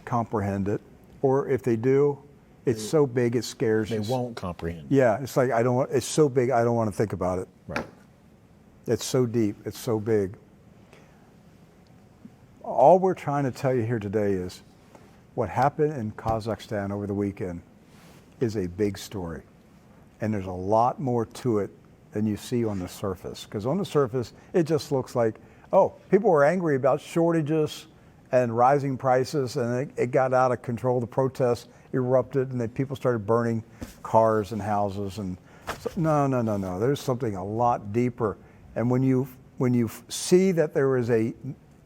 [SPEAKER 1] comprehend it, or if they do, it's so big it scares you.
[SPEAKER 2] They won't comprehend.
[SPEAKER 1] Yeah, it's like it's so big I don't want to think about it.
[SPEAKER 2] Right.
[SPEAKER 1] It's so deep, it's so big. All we're trying to tell you here today is what happened in Kazakhstan over the weekend is a big story. And there's a lot more to it than you see on the surface. Because on the surface, it just looks like, oh, people were angry about shortages and rising prices, and it got out of control. The protests erupted, and then people started burning cars and houses. And so, no. There's something a lot deeper. And when you see that there is a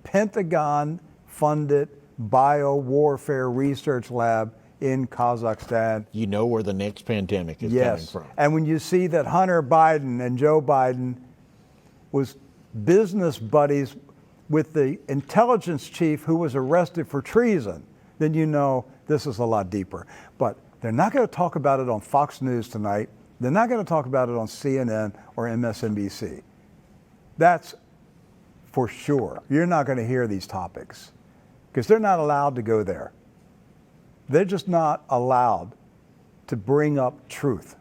[SPEAKER 1] Pentagon-funded bio-warfare research lab in Kazakhstan.
[SPEAKER 2] You know where the next pandemic is coming from.
[SPEAKER 1] And when you see that Hunter Biden and Joe Biden was business buddies with the intelligence chief who was arrested for treason, then you know this is a lot deeper. But they're not going to talk about it on Fox News tonight. They're not going to talk about it on CNN or MSNBC. That's for sure. You're not going to hear these topics because they're not allowed to go there. They're just not allowed to bring up truth.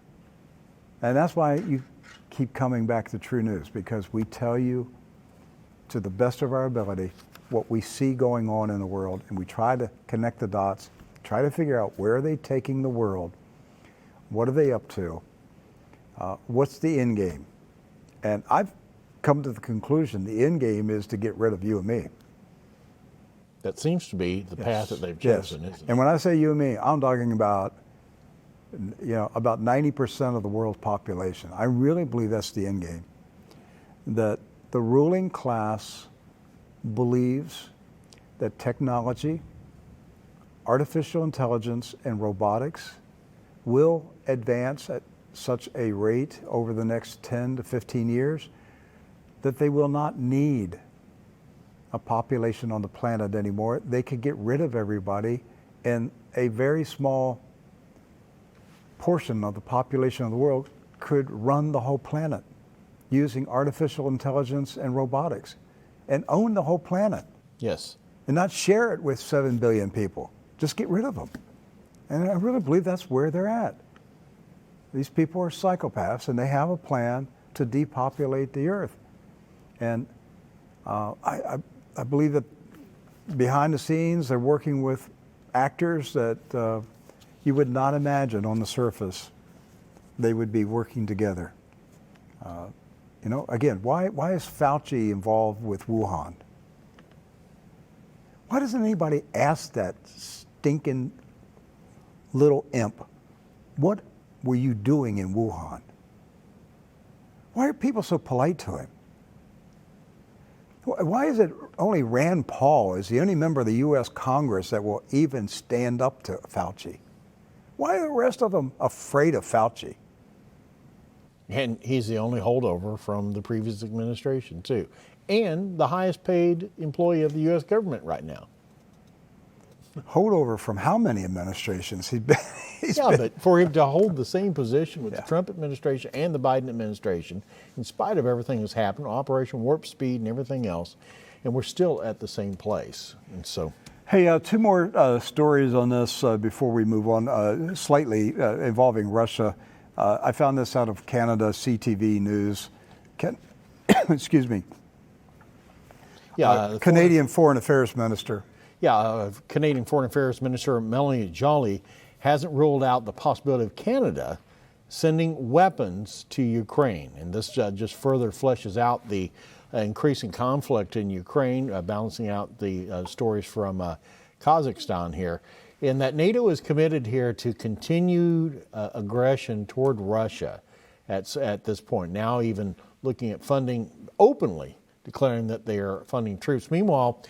[SPEAKER 1] And that's why you keep coming back to True News, because we tell you to the best of our ability what we see going on in the world, and we try to connect the dots, try to figure out where are they taking the world, what are they up to, what's the end game. And I've come to the conclusion the end game is to get rid of you and me.
[SPEAKER 2] That seems to be the path that they've
[SPEAKER 1] Yes.
[SPEAKER 2] chosen, isn't it?
[SPEAKER 1] And when I say you and me, I'm talking about, about 90% of the world's population. I really believe that's the end game. That the ruling class believes that technology, artificial intelligence, and robotics will advance at such a rate over the next 10 to 15 years that they will not need a population on the planet anymore. They could get rid of everybody, and a very small portion of the population of the world could run the whole planet using artificial intelligence and robotics and own the whole planet.
[SPEAKER 2] Yes.
[SPEAKER 1] And not share it with 7 billion people. Just get rid of them. And I really believe that's where they're at. These people are psychopaths, and they have a plan to depopulate the earth. And I believe that behind the scenes, they're working with actors that you would not imagine on the surface they would be working together. Again, why is Fauci involved with Wuhan? Why doesn't anybody ask that stinking little imp, what were you doing in Wuhan? Why are people so polite to him? Why is it only Rand Paul is the only member of the U.S. Congress that will even stand up to Fauci? Why are the rest of them afraid of Fauci?
[SPEAKER 2] And he's the only holdover from the previous administration, too. And the highest paid employee of the U.S. government right now.
[SPEAKER 1] Holdover from how many administrations?
[SPEAKER 2] But for him to hold the same position with the Trump administration and the Biden administration, in spite of everything that's happened, Operation Warp Speed and everything else, and we're still at the same place. And so,
[SPEAKER 1] hey, two more stories on this before we move on, slightly involving Russia. I found this out of Canada, CTV News. Excuse me.
[SPEAKER 2] Yeah,
[SPEAKER 1] Canadian Foreign Affairs Minister.
[SPEAKER 2] Yeah, Canadian Foreign Affairs Minister Melanie Joly hasn't ruled out the possibility of Canada sending weapons to Ukraine. And this just further fleshes out the increasing conflict in Ukraine, balancing out the stories from Kazakhstan here. In that NATO is committed here to continued aggression toward Russia at this point, now even looking at funding openly, declaring that they are funding troops. Meanwhile,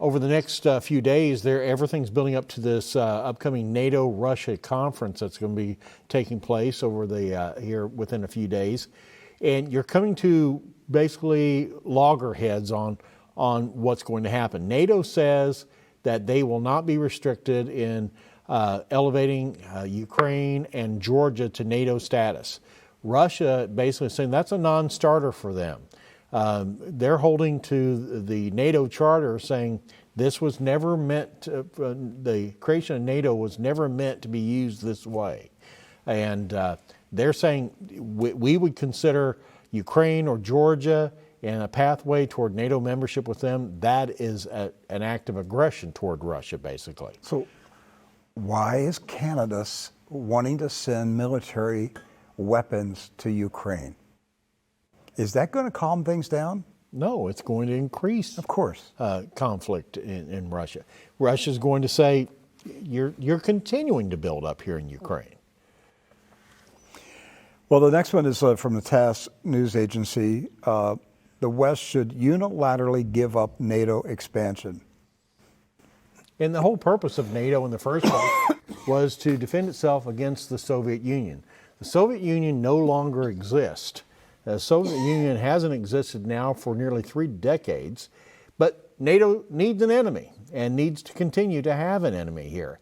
[SPEAKER 2] over the next few days, everything's building up to this upcoming NATO-Russia conference that's going to be taking place over here within a few days. And you're coming to basically loggerheads on what's going to happen. NATO says that they will not be restricted in elevating Ukraine and Georgia to NATO status. Russia basically saying that's a non-starter for them. They're holding to the NATO charter, saying this was never meant to, the creation of NATO was never meant to be used this way. And they're saying we would consider Ukraine or Georgia and a pathway toward NATO membership with them, that is an act of aggression toward Russia, basically.
[SPEAKER 1] So why is Canada wanting to send military weapons to Ukraine? Is that going to calm things down?
[SPEAKER 2] No, it's going to increase,
[SPEAKER 1] of course,
[SPEAKER 2] conflict in Russia. Russia's going to say, you're continuing to build up here in Ukraine.
[SPEAKER 1] Well, the next one is from the TASS news agency. The West should unilaterally give up NATO expansion.
[SPEAKER 2] And the whole purpose of NATO in the first place was to defend itself against the Soviet Union. The Soviet Union no longer exists. The Soviet Union hasn't existed now for nearly 3 decades, but NATO needs an enemy and needs to continue to have an enemy here.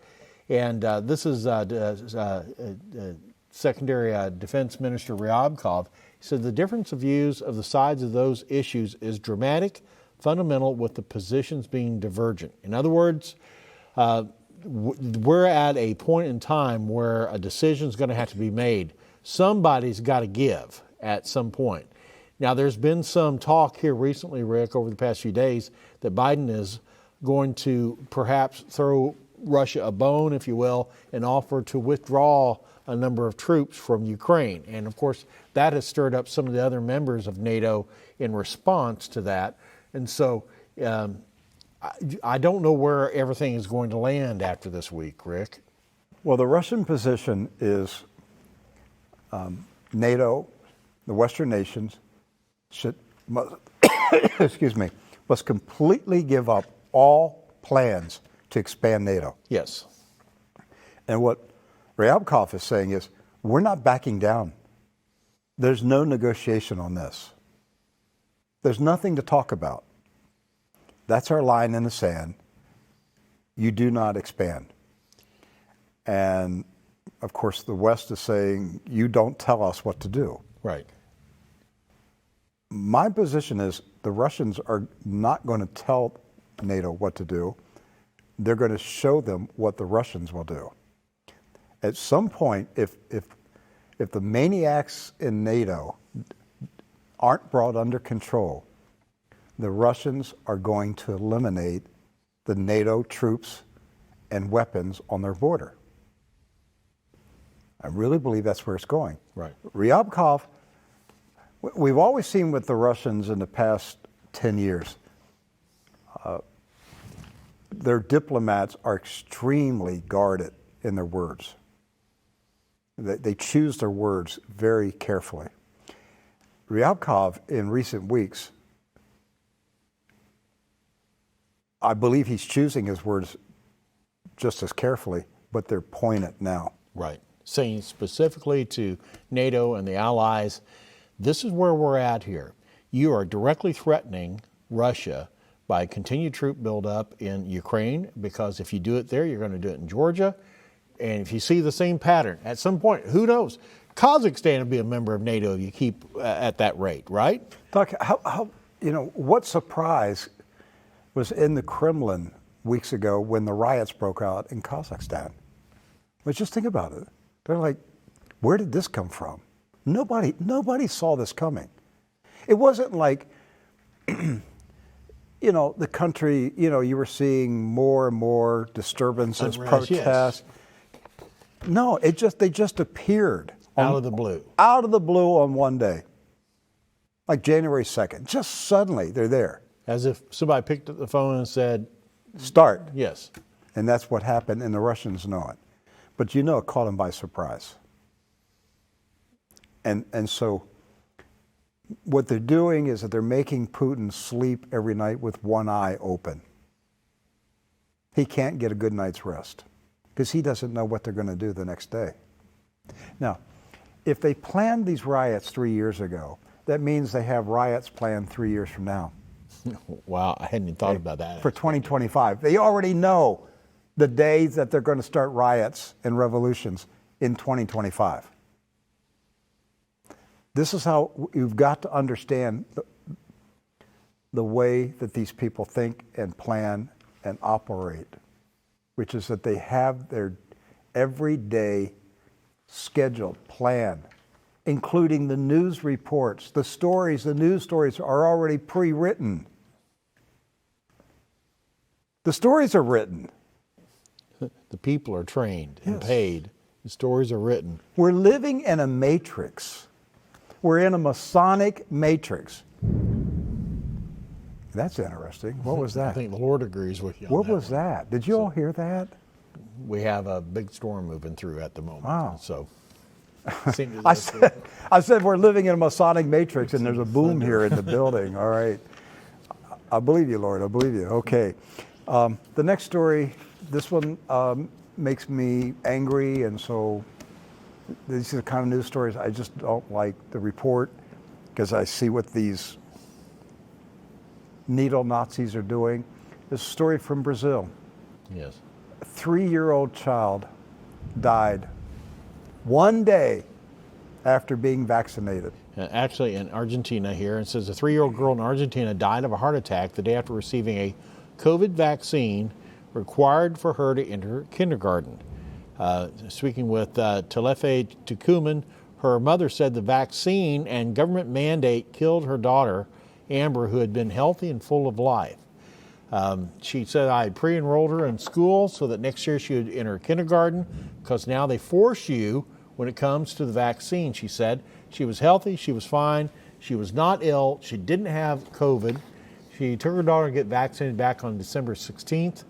[SPEAKER 2] And this is Secondary Defense Minister Ryabkov. He said the difference of views of the sides of those issues is dramatic, fundamental, with the positions being divergent. In other words, we're at a point in time where a decision is going to have to be made. Somebody's got to give at some point. Now, there's been some talk here recently, Rick, over the past few days, that Biden is going to perhaps throw Russia a bone, if you will, and offer to withdraw a number of troops from Ukraine. And of course, that has stirred up some of the other members of NATO in response to that. And so I don't know where everything is going to land after this week, Rick.
[SPEAKER 1] Well, the Russian position is NATO, the Western nations, must completely give up all plans to expand NATO.
[SPEAKER 2] Yes.
[SPEAKER 1] And what Ryabkov is saying is, we're not backing down. There's no negotiation on this. There's nothing to talk about. That's our line in the sand. You do not expand. And of course, the West is saying, you don't tell us what to do.
[SPEAKER 2] Right.
[SPEAKER 1] My position is the Russians are not going to tell NATO what to do. They're going to show them what the Russians will do. At some point, if the maniacs in NATO aren't brought under control, the Russians are going to eliminate the NATO troops and weapons on their border. I really believe that's where it's going.
[SPEAKER 2] Right.
[SPEAKER 1] Ryabkov, we've always seen with the Russians in the past 10 years, their diplomats are extremely guarded in their words. They choose their words very carefully. Ryabkov, in recent weeks, I believe he's choosing his words just as carefully, but they're poignant now.
[SPEAKER 2] Right. Saying specifically to NATO and the allies, this is where we're at here. You are directly threatening Russia by continued troop buildup in Ukraine, because if you do it there, you're going to do it in Georgia. And if you see the same pattern, at some point, who knows? Kazakhstan will be a member of NATO if you keep at that rate, right?
[SPEAKER 1] Doc, what surprise was in the Kremlin weeks ago when the riots broke out in Kazakhstan? But just think about it. They're like, where did this come from? Nobody saw this coming. It wasn't like, the country, you were seeing more and more disturbances,
[SPEAKER 2] Unrest,
[SPEAKER 1] protests. Yes. No, they just appeared.
[SPEAKER 2] Out of the blue.
[SPEAKER 1] Out of the blue on one day. Like January 2nd. Just suddenly, they're there.
[SPEAKER 2] As if somebody picked up the phone and said,
[SPEAKER 1] start.
[SPEAKER 2] Yes.
[SPEAKER 1] And that's what happened, and the Russians know it. But it caught them by surprise. And so what they're doing is that they're making Putin sleep every night with one eye open. He can't get a good night's rest because he doesn't know what they're going to do the next day. Now, if they planned these riots 3 years ago, that means they have riots planned 3 years from now.
[SPEAKER 2] Wow, I hadn't even thought about that.
[SPEAKER 1] For 2025. They already know the days that they're going to start riots and revolutions in 2025. This is how you've got to understand the way that these people think and plan and operate, which is that they have their everyday scheduled plan, including the news reports, the news stories are already pre-written. The stories are written.
[SPEAKER 2] The people are trained and paid. The stories are written.
[SPEAKER 1] We're living in a matrix. We're in a Masonic matrix. That's interesting. What was that?
[SPEAKER 2] I think the Lord agrees with you on
[SPEAKER 1] What
[SPEAKER 2] that
[SPEAKER 1] was
[SPEAKER 2] one.
[SPEAKER 1] that? Did you all hear that?
[SPEAKER 2] We have a big storm moving through at the moment.
[SPEAKER 1] Wow.
[SPEAKER 2] So
[SPEAKER 1] I said we're living in a Masonic matrix, and there's a boom here in the building. All right. I believe you, Lord. I believe you. Okay. The next story, this one makes me angry, and so these are the kind of news stories I just don't like to report because I see what these needle Nazis are doing. This is a story from Brazil.
[SPEAKER 2] Yes.
[SPEAKER 1] A 3-year-old child died one day after being vaccinated.
[SPEAKER 2] Actually, in Argentina here, it says a 3-year-old girl in Argentina died of a heart attack the day after receiving a COVID vaccine required for her to enter kindergarten. Speaking with Telefe Tucumán, her mother said the vaccine and government mandate killed her daughter, Amber, who had been healthy and full of life. She said I had pre-enrolled her in school so that next year she would enter kindergarten, because now they force you when it comes to the vaccine. She said she was healthy, she was fine, she was not ill, she didn't have COVID. She took her daughter to get vaccinated back on December 16th.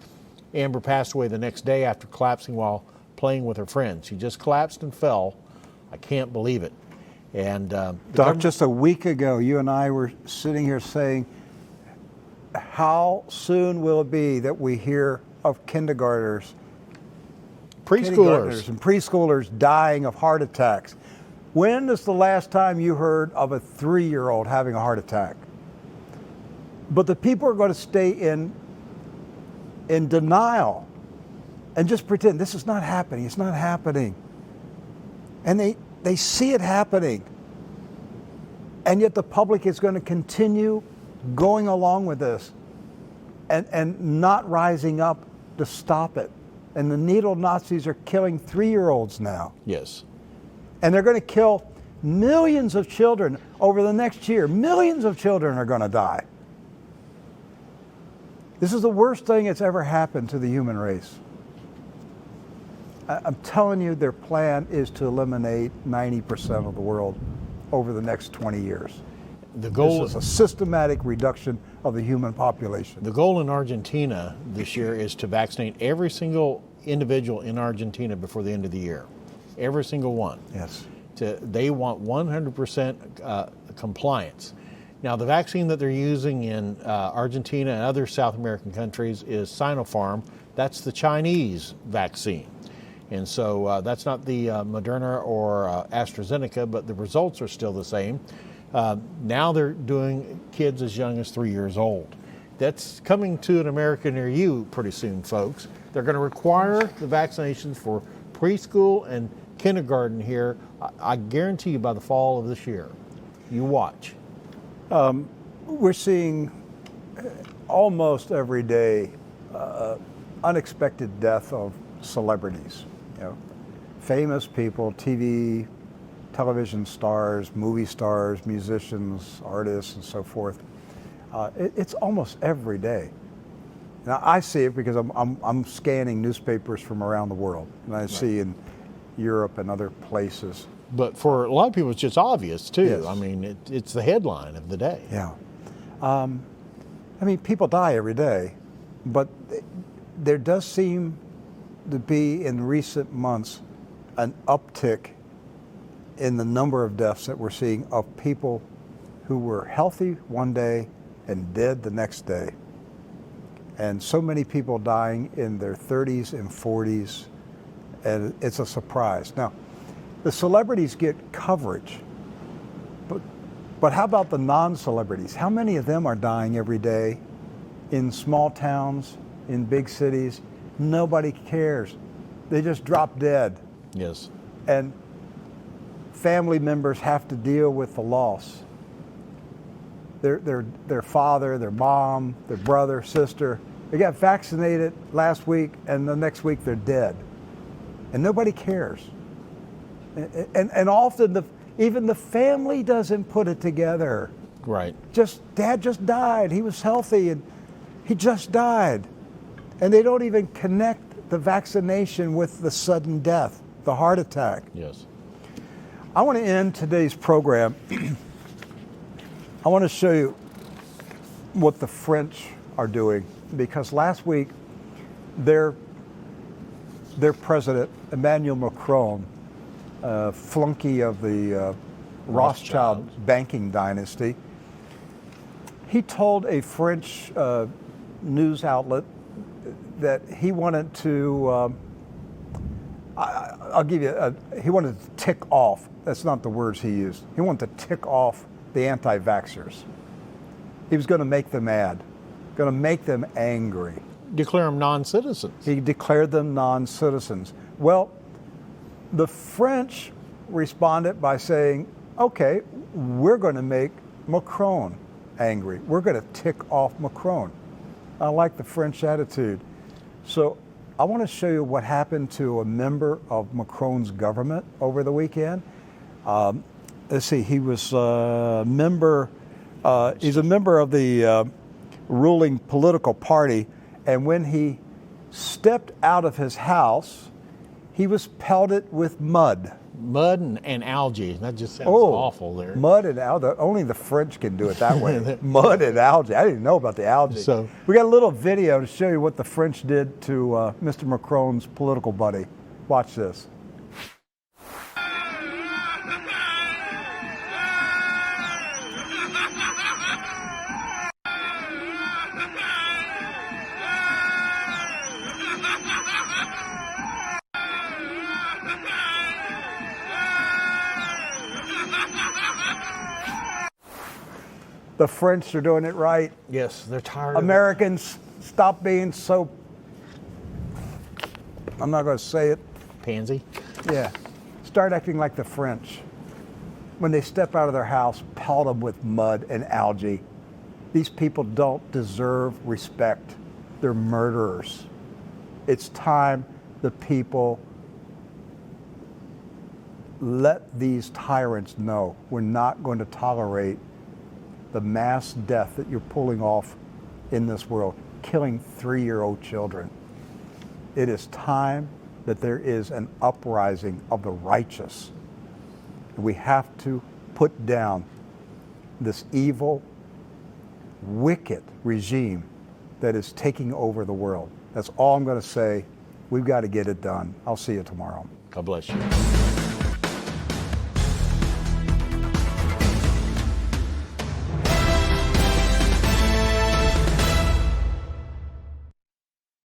[SPEAKER 2] Amber passed away the next day after collapsing while playing with her friends. She just collapsed and fell. I can't believe it. And
[SPEAKER 1] Doc, just a week ago, you and I were sitting here saying, how soon will it be that we hear of kindergartners and preschoolers dying of heart attacks? When is the last time you heard of a 3-year-old having a heart attack? But the people are going to stay in denial and just pretend this is not happening. It's not happening. And they see it happening. And yet the public is going to continue going along with this and not rising up to stop it. And the needle Nazis are killing 3-year-olds now.
[SPEAKER 2] Yes.
[SPEAKER 1] And they're going to kill millions of children over the next year. Millions of children are going to die. This is the worst thing that's ever happened to the human race. I'm telling you, their plan is to eliminate 90% of the world over the next 20 years.
[SPEAKER 2] The goal
[SPEAKER 1] is a systematic reduction of the human population.
[SPEAKER 2] The goal in Argentina this year is to vaccinate every single individual in Argentina before the end of the year. Every single one.
[SPEAKER 1] Yes.
[SPEAKER 2] They want 100% compliance. Now, the vaccine that they're using in Argentina and other South American countries is Sinopharm. That's the Chinese vaccine. And so that's not the Moderna or AstraZeneca, but the results are still the same. Now they're doing kids as young as 3 years old. That's coming to an America near you pretty soon, folks. They're going to require the vaccinations for preschool and kindergarten here, I guarantee you, by the fall of this year. You watch.
[SPEAKER 1] We're seeing almost every day unexpected death of celebrities. You know, famous people, TV, television stars, movie stars, musicians, artists, and so forth. It's almost every day. Now I see it because I'm scanning newspapers from around the world, and I see in Europe and other places.
[SPEAKER 2] But for a lot of people, it's just obvious too.
[SPEAKER 1] Yes.
[SPEAKER 2] I mean, it's the headline of the day.
[SPEAKER 1] Yeah. I mean, people die every day, but there does seem to be in recent months an uptick in the number of deaths that we're seeing of people who were healthy one day and dead the next day. And so many people dying in their 30s and 40s, and it's a surprise. Now, the celebrities get coverage, but how about the non-celebrities? How many of them are dying every day in small towns, in big cities? Nobody cares. They just drop dead.
[SPEAKER 2] Yes.
[SPEAKER 1] And family members have to deal with the loss. Their father, their mom, their brother, sister, they got vaccinated last week, and the next week they're dead. And nobody cares. And often even the family doesn't put it together.
[SPEAKER 2] Right.
[SPEAKER 1] Dad just died. He was healthy and he just died. And they don't even connect the vaccination with the sudden death, the heart attack.
[SPEAKER 2] Yes.
[SPEAKER 1] I want to end today's program. I want to show you what the French are doing, because last week their president, Emmanuel Macron, flunky of the Rothschild banking dynasty, he told a French news outlet that he wanted to, I'll give you, he wanted to tick off. That's not the words he used. He wanted to tick off the anti-vaxxers. He was going to make them mad, going to make them angry.
[SPEAKER 2] Declare them non-citizens.
[SPEAKER 1] He declared them non-citizens. Well, the French responded by saying, okay, we're going to make Macron angry. We're going to tick off Macron. I like the French attitude. So I want to show you what happened to a member of Macron's government over the weekend. Let's see, he was a member, he's a member of the ruling political party. And when he stepped out of his house, he was pelted with mud.
[SPEAKER 2] Mud and algae. That just sounds awful there.
[SPEAKER 1] Mud and algae. Only the French can do it that way. Mud and algae. I didn't know about the algae.
[SPEAKER 2] So
[SPEAKER 1] we got a little video to show you what the French did to Mr. Macron's political buddy. Watch this. The French are doing it right.
[SPEAKER 2] yes, they're tired.
[SPEAKER 1] Americans, stop being so, I'm not going to say it.
[SPEAKER 2] Pansy.
[SPEAKER 1] Yeah. Start acting like the French. When they step out of their house, pelt them with mud and algae. These people don't deserve respect. They're murderers. It's time the people let these tyrants know we're not going to tolerate the mass death that you're pulling off in this world, killing 3-year-old children. It is time that there is an uprising of the righteous. We have to put down this evil, wicked regime that is taking over the world. That's all I'm going to say. We've got to get it done. I'll see you tomorrow.
[SPEAKER 2] God bless you.